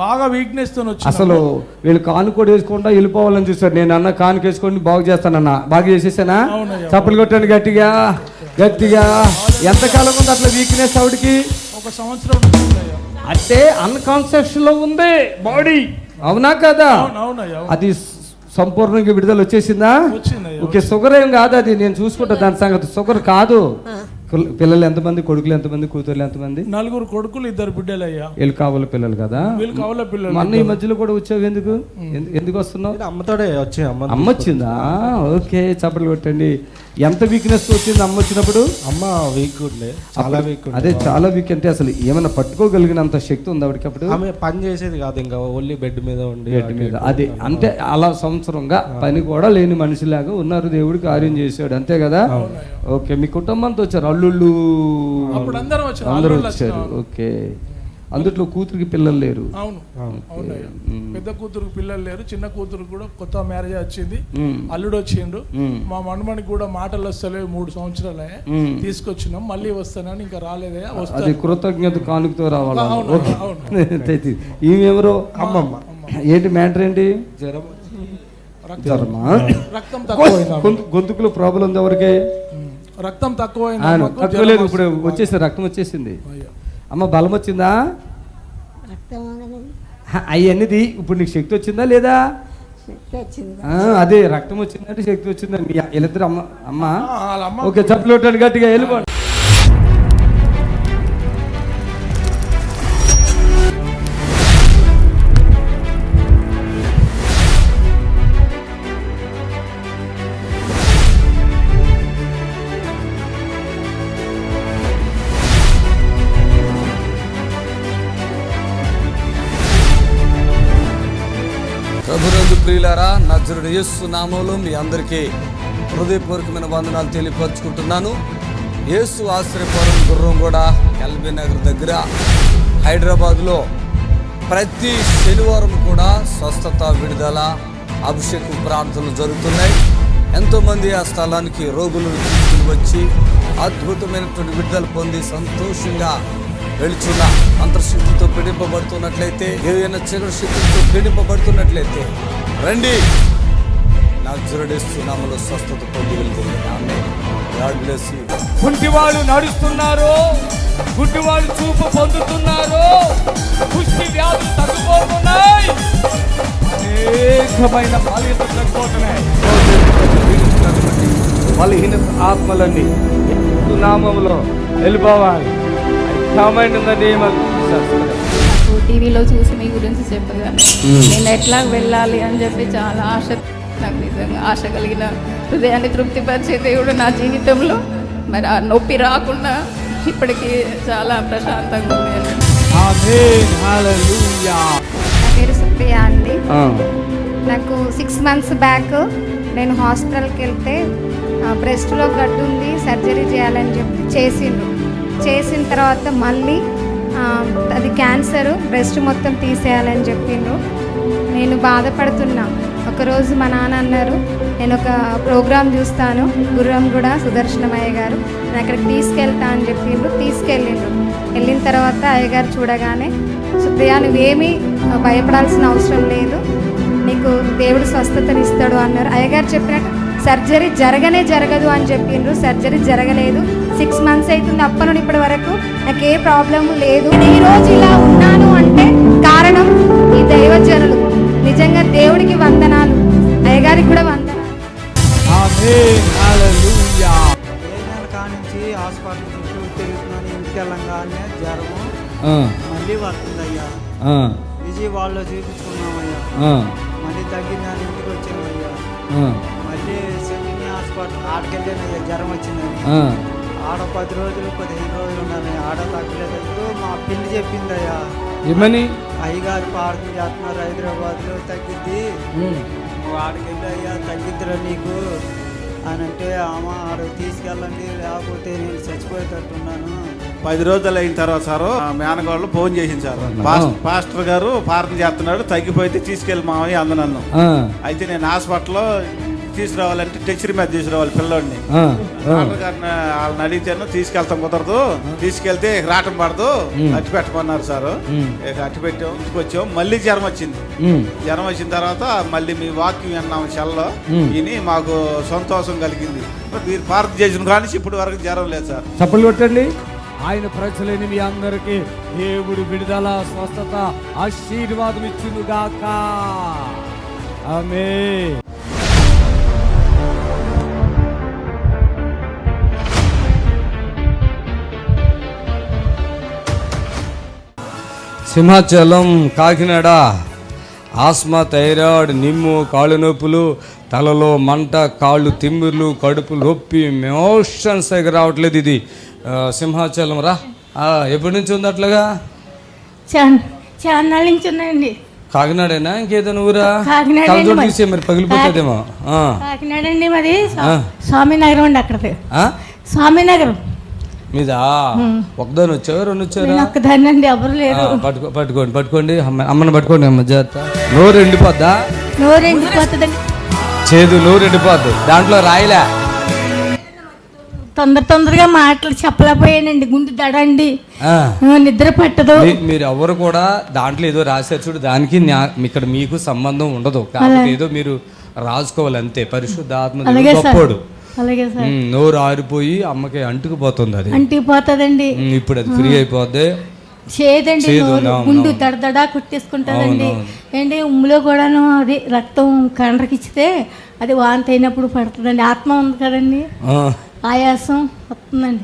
బాగా వీక్నెస్ తో అసలు వీళ్ళు కాను కూడా వేసుకుంటా వెళ్ళిపోవాలని చూసారు. నేను అన్న కానుక వేసుకొని బాగు చేస్తానన్నా. బాగా చేసేసానా? చప్పులు కొట్టాను గట్టిగా గట్టిగా. ఎంతకాలం ఉంది అట్లా వీక్నెస్ ఆవిడకి? 1 సంవత్సరం అంటే అన్కాన్షియస్ లో ఉంది బాడీ, అవునా కదా? అది సంపూర్ణంగా విడుదల వచ్చేసిందా? ఓకే. షుగర్ ఏం కాదు, అది నేను చూసుకుంటా దాని సంగతి. షుగర్ కాదు. పిల్లలు ఎంతమంది? కొడుకులు ఎంతమంది? కూతుర్లు ఎంతమంది? 4 కొడుకులు 2 బిడ్డలు అయ్యా. వీళ్ళు కావాల పిల్లలు కదా. మొన్న ఈ మధ్యలో కూడా వచ్చావు. ఎందుకు వస్తున్నావు? అమ్మతోడే వచ్చి. అమ్మ వచ్చిందా? ఓకే, చప్పట్లు కొట్టండి. ఎంత వీక్నెస్ వచ్చింది అమ్మ వచ్చినప్పుడు? అమ్మ వీక్ ఉండే, చాలా వీక్. అదే చాలా వీక్ అంటే అసలు ఏమైనా పట్టుకోగలిగినంత శక్తి ఉంది ఆవిడకి అప్పుడు? ఆమె పని చేసేది కాదు, ఇంకా ఓన్లీ బెడ్ మీద ఉండి. బెడ్ మీద అది అంటే అలా సంవత్సరంగా పని కూడా లేని మనిషిలాగా ఉన్నారు. దేవుడు కార్యం చేశాడు, అంతే కదా? ఓకే. మీ కుటుంబంతో వచ్చారు, అల్లుళ్ళు అందరూ వచ్చారు. ఓకే. అందులో కూతురికి పిల్లలు లేరు? అవును. పెద్ద కూతురుకి పిల్లలు లేరు, చిన్న కూతురు కూడా కొత్త మ్యారేజ్ వచ్చింది, అల్లుడు వచ్చిండు. మా మనుమనికి కూడా మాటలు వస్తలేవు, 3 సంవత్సరాలే తీసుకొచ్చినాం, మళ్ళీ వస్తానని ఇంకా రాలేదే. అది కృతజ్ఞత కానుకతో రావాలి. ఈమెవరో అమ్మమ్మ. ఏంటి మ్యాటర్? ఏంటి? జ్వరమా? గొంతుకులో ప్రాబ్లం ఉంది ఎవరికి? రక్తం తక్కువ లేదు, ఇప్పుడు వచ్చేసి రక్తం వచ్చేసింది. అమ్మ బలం వచ్చిందా? అవన్నీది ఇప్పుడు నీకు శక్తి వచ్చిందా లేదా? అదే రక్తం వచ్చిందంటే శక్తి వచ్చిందా? వీళ్ళిద్దరు అమ్మ. ఓకే, చప్పులు కొట్టండి గట్టిగా, వెళ్ళిపోండి. నందు ప్రియులారా, నజరుడు యేసు నామములో మీ అందరికీ హృదయపూర్వకమైన వందనాలు తెలియపరుచుకుంటున్నాను. యేసు ఆశ్రయపురం గుర్రంగూడ ఎల్బీ నగర్ దగ్గర హైదరాబాద్లో ప్రతి శనివారం కూడా స్వస్థత, విడుదల, అభిషేకం ప్రార్థనలు జరుగుతున్నాయి. ఎంతోమంది ఆ స్థలానికి రోగులను తీసుకుని వచ్చి అద్భుతమైనటువంటి విడుదల పొంది సంతోషంగా వెళుచున్న అంతర్శక్తితో పీడింపబడుతున్నట్లయితే, ఏదైనా చీకటి శక్తితో పీడింపబడుతున్నట్లయితే రండి, నజరుడు యేసు నామములో స్వస్థత పొంది వెళ్తుంది. ఆమేన్. God bless you. కుంటివాళ్ళు నడుస్తున్నారు, గుడ్డివాళ్ళు చూపు పొందుతున్నారు, కుష్టి వ్యాధులు తగ్గిపోతున్నాయి, అనేకమైన బలహీనతలు తగ్గిపోతున్నాయి. బలహీనత ఆత్మలన్నీ నామములో వెళ్ళిపోవాలి. నాకు టీవీలో చూసి మీ గురించి చెప్పగానే నేను ఎట్లా వెళ్ళాలి అని చెప్పి చాలా ఆశ, నాకు నిజంగా ఆశ కలిగిన హృదయాన్ని తృప్తిపరిచే దేవుడు నా జీవితంలో. మరి ఆ నొప్పి రాకుండా ఇప్పటికీ చాలా ప్రశాంతంగా ఉంది. నా పేరు సుప్రియ అండి. నాకు 6 months బ్యాక్ నేను హాస్పిటల్కి వెళ్తే బ్రెస్ట్లో గడ్డు ఉంది, సర్జరీ చేయాలని చెప్పి చేసిన తర్వాత మళ్ళీ అది క్యాన్సర్, బ్రెస్ట్ మొత్తం తీసేయాలని చెప్పిండ్రు. నేను బాధపడుతున్నా. ఒకరోజు మా నాన్న అన్నారు, నేను ఒక ప్రోగ్రాం చూస్తాను, గుర్రంగూడ సుదర్శనమయ్య గారు, నేను అక్కడికి తీసుకెళ్తా అని చెప్పిండ్రు. వెళ్ళిన తర్వాత అయ్యగారు చూడగానే, సుప్రియ నువ్వేమీ భయపడాల్సిన అవసరం లేదు, నీకు దేవుడు స్వస్థతనిస్తాడు అన్నారు. అయ్యగారు చెప్పినట్టు సర్జరీ జరగదు అని చెప్పిండ్రు. సర్జరీ జరగలేదు. 6 months అవుతుంది. అప్పటి నుండి ఇప్పటి వరకు నాకు ఏ ప్రాబ్లం లేదు. నేను ఈరోజు ఇలా ఉన్నాను అంటే కారణం ఈ దైవజనులు. నిజంగా దేవుడికి వందనాలు, అయ్యగారికి కూడా వందనాలు. కానించి హాస్పిటల్ చుట్టూ తిరుగుతున్నాను. ఇంటికి వెళ్ళంగానే జ్వరము మళ్ళీ వస్తుందయ్యా. విజయవాడలో చూపించుకున్నామయ్యా, మళ్ళీ తగ్గిందని ఇంటికి వచ్చామయ్యా. మళ్ళీ సెంటినీ హాస్పిటల్ ఆడకెళ్ళానయ్యా, జ్వరం వచ్చిందని. ఆడ 10 రోజులు 15 రోజులు ఉన్నాను. ఆడ తగ్గలేదు. మా పిల్లి చెప్పిందయ్యా, ఏమని? అయ్యగారు ప్రార్థన చేస్తున్నారు, హైదరాబాద్లో తగ్గిద్ది, నువ్వు ఆడకెళ్ళి అయ్యా తగ్గిద్దిరా నీకు అని అంటే, అమ్మ ఆడకు తీసుకెళ్ళండి లేకపోతే నేను చచ్చిపోయేటట్టున్నాను. 10 రోజులు అయిన తర్వాత సారు మేనగాళ్ళు ఫోన్ చేసింది సార్, పాస్టర్ గారు ప్రార్థన చేస్తున్నాడు, తగ్గిపోతే తీసుకెళ్ళి మామయ్య అందు నన్ను. అయితే నేను హాస్పిటల్లో తీసుకురావాలంటే టెక్చరీ మీద తీసుకురావాలి పిల్లోడిని. వాళ్ళని అడిగితేను తీసుకెళ్తాం కుదరదు, తీసుకెళ్తే రావటం పడదు, అట్టి పెట్టమన్నారు సారు. ఇక అట్టి పెట్టాం, ఇంటికి వచ్చాం. మళ్ళీ జ్వరం వచ్చింది. జ్వరం వచ్చిన తర్వాత మళ్ళీ మీ వాక్యం విన్నాము చెల్లో, విని మాకు సంతోషం కలిగింది. మీరు ప్రార్థన చేసిన కానీ ఇప్పటి వరకు జ్వరం లేదు సార్. చప్పట్లు కొట్టండి. ఆయన ప్రజలని మీ అందరికీ దేవుడు విడుదల, స్వస్థత, ఆశీర్వాదం ఇచ్చునుగాక. ఆమేన్. సింహాచలం, కాకినాడ ఆస్మా, థైరాయిడ్, నిమ్ము, కాళ్ళు నొప్పులు, తలలో మంట, కాళ్ళు తిమ్మిర్లు, కడుపు నొప్పి, మోషన్స్ దగ్గర రావట్లేదు. ఇది సింహాచలం రా. ఎప్పటి నుంచి ఉంది అట్లాగా? చాలా నుంచి ఉన్నాయండి. కాకినాడేనా ఇంకేదైనా ఊరా? కలజోడు తీసే మరి పగిలిపోతుందేమో. కాకినాడ అండి, మరి స్వామినగరం అండి. అక్కడికి స్వామినగరం మీదా? ఒకదాని వచ్చావా, 2 వచ్చారా? ఒక్కదానండి, ఎవరు లేరు. పట్టుకోండి అమ్మని పట్టుకోండి. అమ్మ జాగ్రత్త. నోరు ఎండిపోద్దా? నోరు ఎండిపోతుందండి. చేదు నోరు ఎండిపోద్దు. దాంట్లో రాయిలే. తొందరగా మాటలు చెప్పలేకపోయానండి. గుండె దడండి, నిద్ర పట్టదు. మీరు ఎవరు కూడా దాంట్లో ఏదో రాశారు చూడు, దానికి ఇక్కడ మీకు సంబంధం ఉండదు. కాబట్టి ఏదో మీరు రాసుకోవాలి అంతే. పరిశుద్ధాత్మ గొప్పోడు. నోరు ఆరిపోయి అమ్మకి అంటుకుపోతుంది. అది అంటుకుపోతుందండి. ఇప్పుడు అది ఫ్రీ అయిపోద్ది. చేదండి, గుండు దడదడా కుట్టేసుకుంటుందండి. ఏంటి ఉమ్ములో కూడాను అది రక్తం కండ్రకిచ్చితే అది వాంతి అయినప్పుడు పడుతుందండి. ఆత్మ ఉంది కదండి, ఆయాసం వస్తుందండి.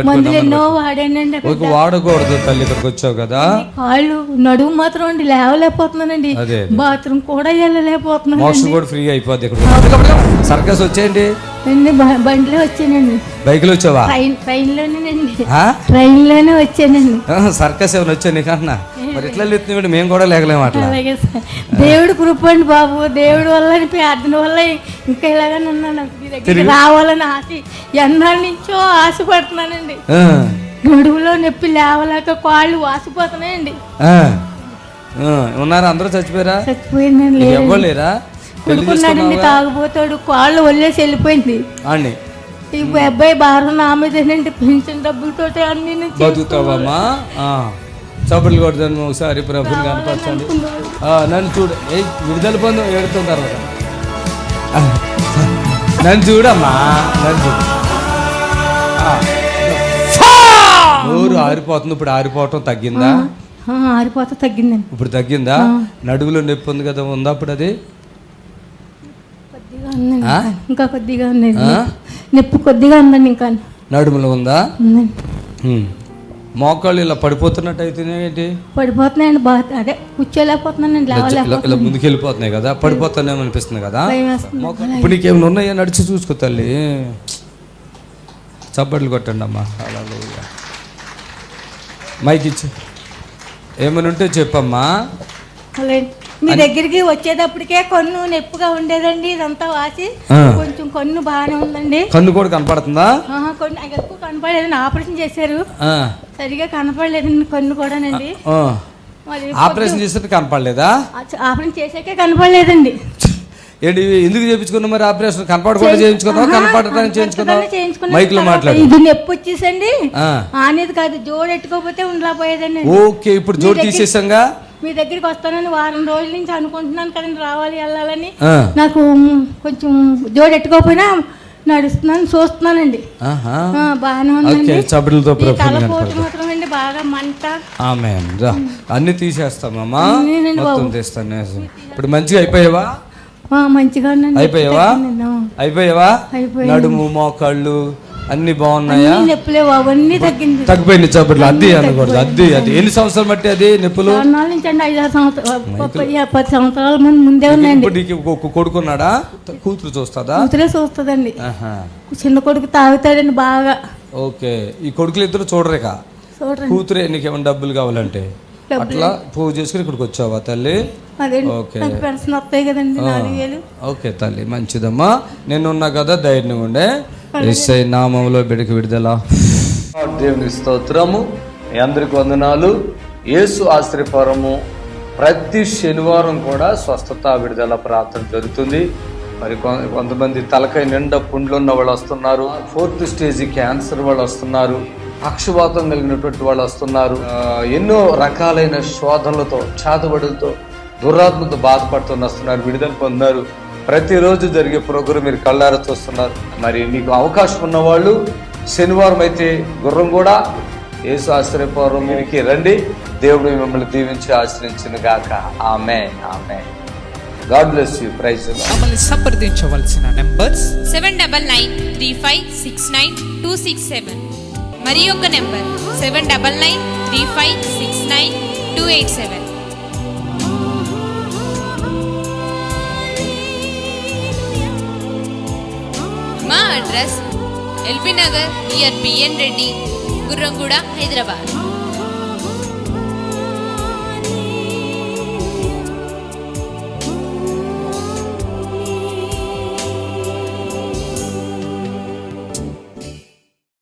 మందులు ఎన్నో వాడానండి. వాడకూడదు తల్లి, ఇక్కడికి వచ్చావు కదా. కాళ్ళు నడుము మాత్రం అండి లేవలేకపోతున్నానండి. బాత్రూమ్ కూడా వెళ్ళలేకపోతున్నాను. మోషన్ కూడా ఫ్రీ అయిపోద్ది. సర్కస్ వచ్చేయండి. బండిలో వచ్చానండి. బైక్ లో వచ్చావా? ట్రైన్లోనేనండి. ట్రైన్లోనే వచ్చానండి. సర్కస్ ఏమైనా వచ్చా నీకన్నా? మరి ఎట్లా లేతున్నాడు? మేము కూడా లేకలేము అట్లా. అలాగే సార్, దేవుడు కృప అండి బాబు, దేవుడు వల్ల ప్రార్థన వల్ల ఇంకా ఇలాగనే ఉన్నాను. మీ దగ్గరికి రావాలని ఆశ ఎన్నాళ్ళ నుంచో ఆశపడుతున్నానండి. నడువులో నొప్పి లేవలేక కాళ్ళు వాసిపోతున్నాయండి. ఉన్నారా? అందరూ చచ్చిపోయారా? చచ్చిపోయిందండి. ఎవరు లేరా? కొడుకున్నాడండి, తాగుపోతాడు, కాళ్ళు వదిలేసి వెళ్ళిపోయింది అండి. ఈ అబ్బాయి భారం నా మీదేనండి, పెన్షన్ డబ్బులతో అన్ని బతుకుతావమ్మా. చప్పులు కొడతాను ఒకసారి, ప్రభుని కనపరచండి. నన్ను చూడు, విడుదల పొందు ఏడుతున్న తర్వాత నన్ను చూడమ్మా, నన్ను చూడు. ఊరు ఆరిపోతుంది. ఇప్పుడు ఆరిపోవటం తగ్గిందా? ఆరిపోతా తగ్గిందండి. ఇప్పుడు తగ్గిందా? నడువులో నొప్పి ఉంది కదా, ఉందా ఇప్పుడు? అది ఇంకా కొద్దిగా ఉందండి, నొప్పి కొద్దిగా ఉందండి. ఇంకా నడుములో ఉందా? మోకాళ్ళు ఇలా పడిపోతున్నట్టు అయితేనే ఏంటి? పడిపోతున్నాయండి, బాగా అదే కూర్చోలేకపోతున్నానండి, ఇలా ముందుకు వెళ్ళిపోతున్నాయి కదా, పడిపోతానేమో అనిపిస్తుంది కదా. ఇప్పుడు నీకేమైనా ఉన్నాయా? నడిచి చూసుకో తల్లి. చప్పట్లు కొట్టండి అమ్మా. అలా మైక్ ఇచ్చి ఏమైనా ఉంటే చెప్పమ్మా. మీ దగ్గరికి వచ్చేటప్పటికే కన్ను నొప్పిగా ఉండేదండి, ఇదంతా వాసి కొంచెం కన్ను బాగానే ఉందండి. కన్ను కూడా కనపడుతుందా? కొన్ని ఎక్కువ కనపడలేదండి, ఆపరేషన్ చేశారు, సరిగా కనపడలేదండి కన్ను కూడానండి. ఆపరేషన్ చేస్తే కనపడలేదా? ఆపరేషన్ చేసాకే కనపడలేదండి. ఏంటి ఎందుకు చేయించుకున్నావు మరి ఆపరేషన్? కనపడకుండా చేయించుకున్నావా, కనపడటానికి చేయించుకున్నావా? మైక్ లో మాట్లాడు. ఇది నొప్పి వచ్చేసండి, అనేది కాదు, జోడు ఎట్టుకోకపోతే ఉండలేకపోయేదండి. ఓకే, ఇప్పుడు జోడు తీసేసాంగా. మీ దగ్గరికి వస్తానని వారం రోజుల నుంచి అనుకుంటున్నాను కదండి, రావాలి వెళ్ళాలని. నాకు కొంచెం జోడు ఎట్టుకోకపోయినా నడుస్తున్నాను, చూస్తున్నానండి, బాగానే ఉందండి. తలపోటు మాత్రం అండి బాగా మంట. అన్ని తీసేస్తామమ్మా, మొత్తం తీస్తాను. ఇప్పుడు మంచిగా అయిపోయావా? మంచిగా అయిపోయావా? నడుము మోకాళ్ళు అన్ని బాగున్నాయా? నొప్పులేవు అవన్నీ తగ్గింది, తగ్గిపోయింది. చప్పట్లు అద్ది అనకూడదు. అద్ది అది ఎన్ని సంవత్సరాలు బట్టి అది నొప్పులు? 5-6 సంవత్సరాలు 10 సంవత్సరాల ముందే ఉన్నాయండి. ఇప్పుడు కొడుకున్నాడా? కూతురు చూస్తుందా? కూతురే చూస్తుందండి. చిన్న కొడుకు తాగుతాడండి బాగా. ఓకే, ఈ కొడుకులు ఇద్దరు చూడరేక? కూతురే. నీకేమైనా డబ్బులు కావాలంటే అట్లా పూజ చేసుకుని ఇక్కడికి వచ్చావా తల్లి? ఓకే తల్లి, మంచిదమ్మా. నేనున్నా కదా, ధైర్యంగా ఉండే. యేసయ్య నామములో బిడ్డకి విడుదల. దేవుని స్తోత్రము. మీ అందరికి వందనాలు. యేసు ఆశ్రయపురము ప్రతి శనివారం కూడా స్వస్థత విడుదల ప్రార్థన జరుగుతుంది. మరి కొంతమంది తలకాయ నిండా పుండ్లు ఉన్న వాళ్ళు వస్తున్నారు, 4th స్టేజ్ క్యాన్సర్ వాళ్ళు వస్తున్నారు, పక్షవాతం కలిగినటువంటి వాళ్ళు వస్తున్నారు, ఎన్నో రకాలైన శోధనలతో, చేతబడులతో, దురాత్మతో బాధపడుతూ వస్తున్నారు, విడుదల పొందుతున్నారు. ప్రతిరోజు జరిగే ప్రోగ్రాం మీరు కళ్ళారా చూస్తున్నారు. మరి మీకు అవకాశం ఉన్నవాళ్ళు శనివారం అయితే గుర్రం కూడా యేసు ఆశ్రయపురంకి రండి. దేవుడు మిమ్మల్ని దీవించి ఆశ్రయించును గాక. ఆమేన్, ఆమేన్. God bless you. Praise the Lord. మమ్మల్ని సంప్రదించవలసిన నంబర్స్ 79935267 మరి యొక్క నెంబర్ 7993569287. మా అడ్రస్ ఎల్బీ నగర్ నియర్ బిఎన్ రెడ్డి, గుర్రంగూడ, హైదరాబాద్.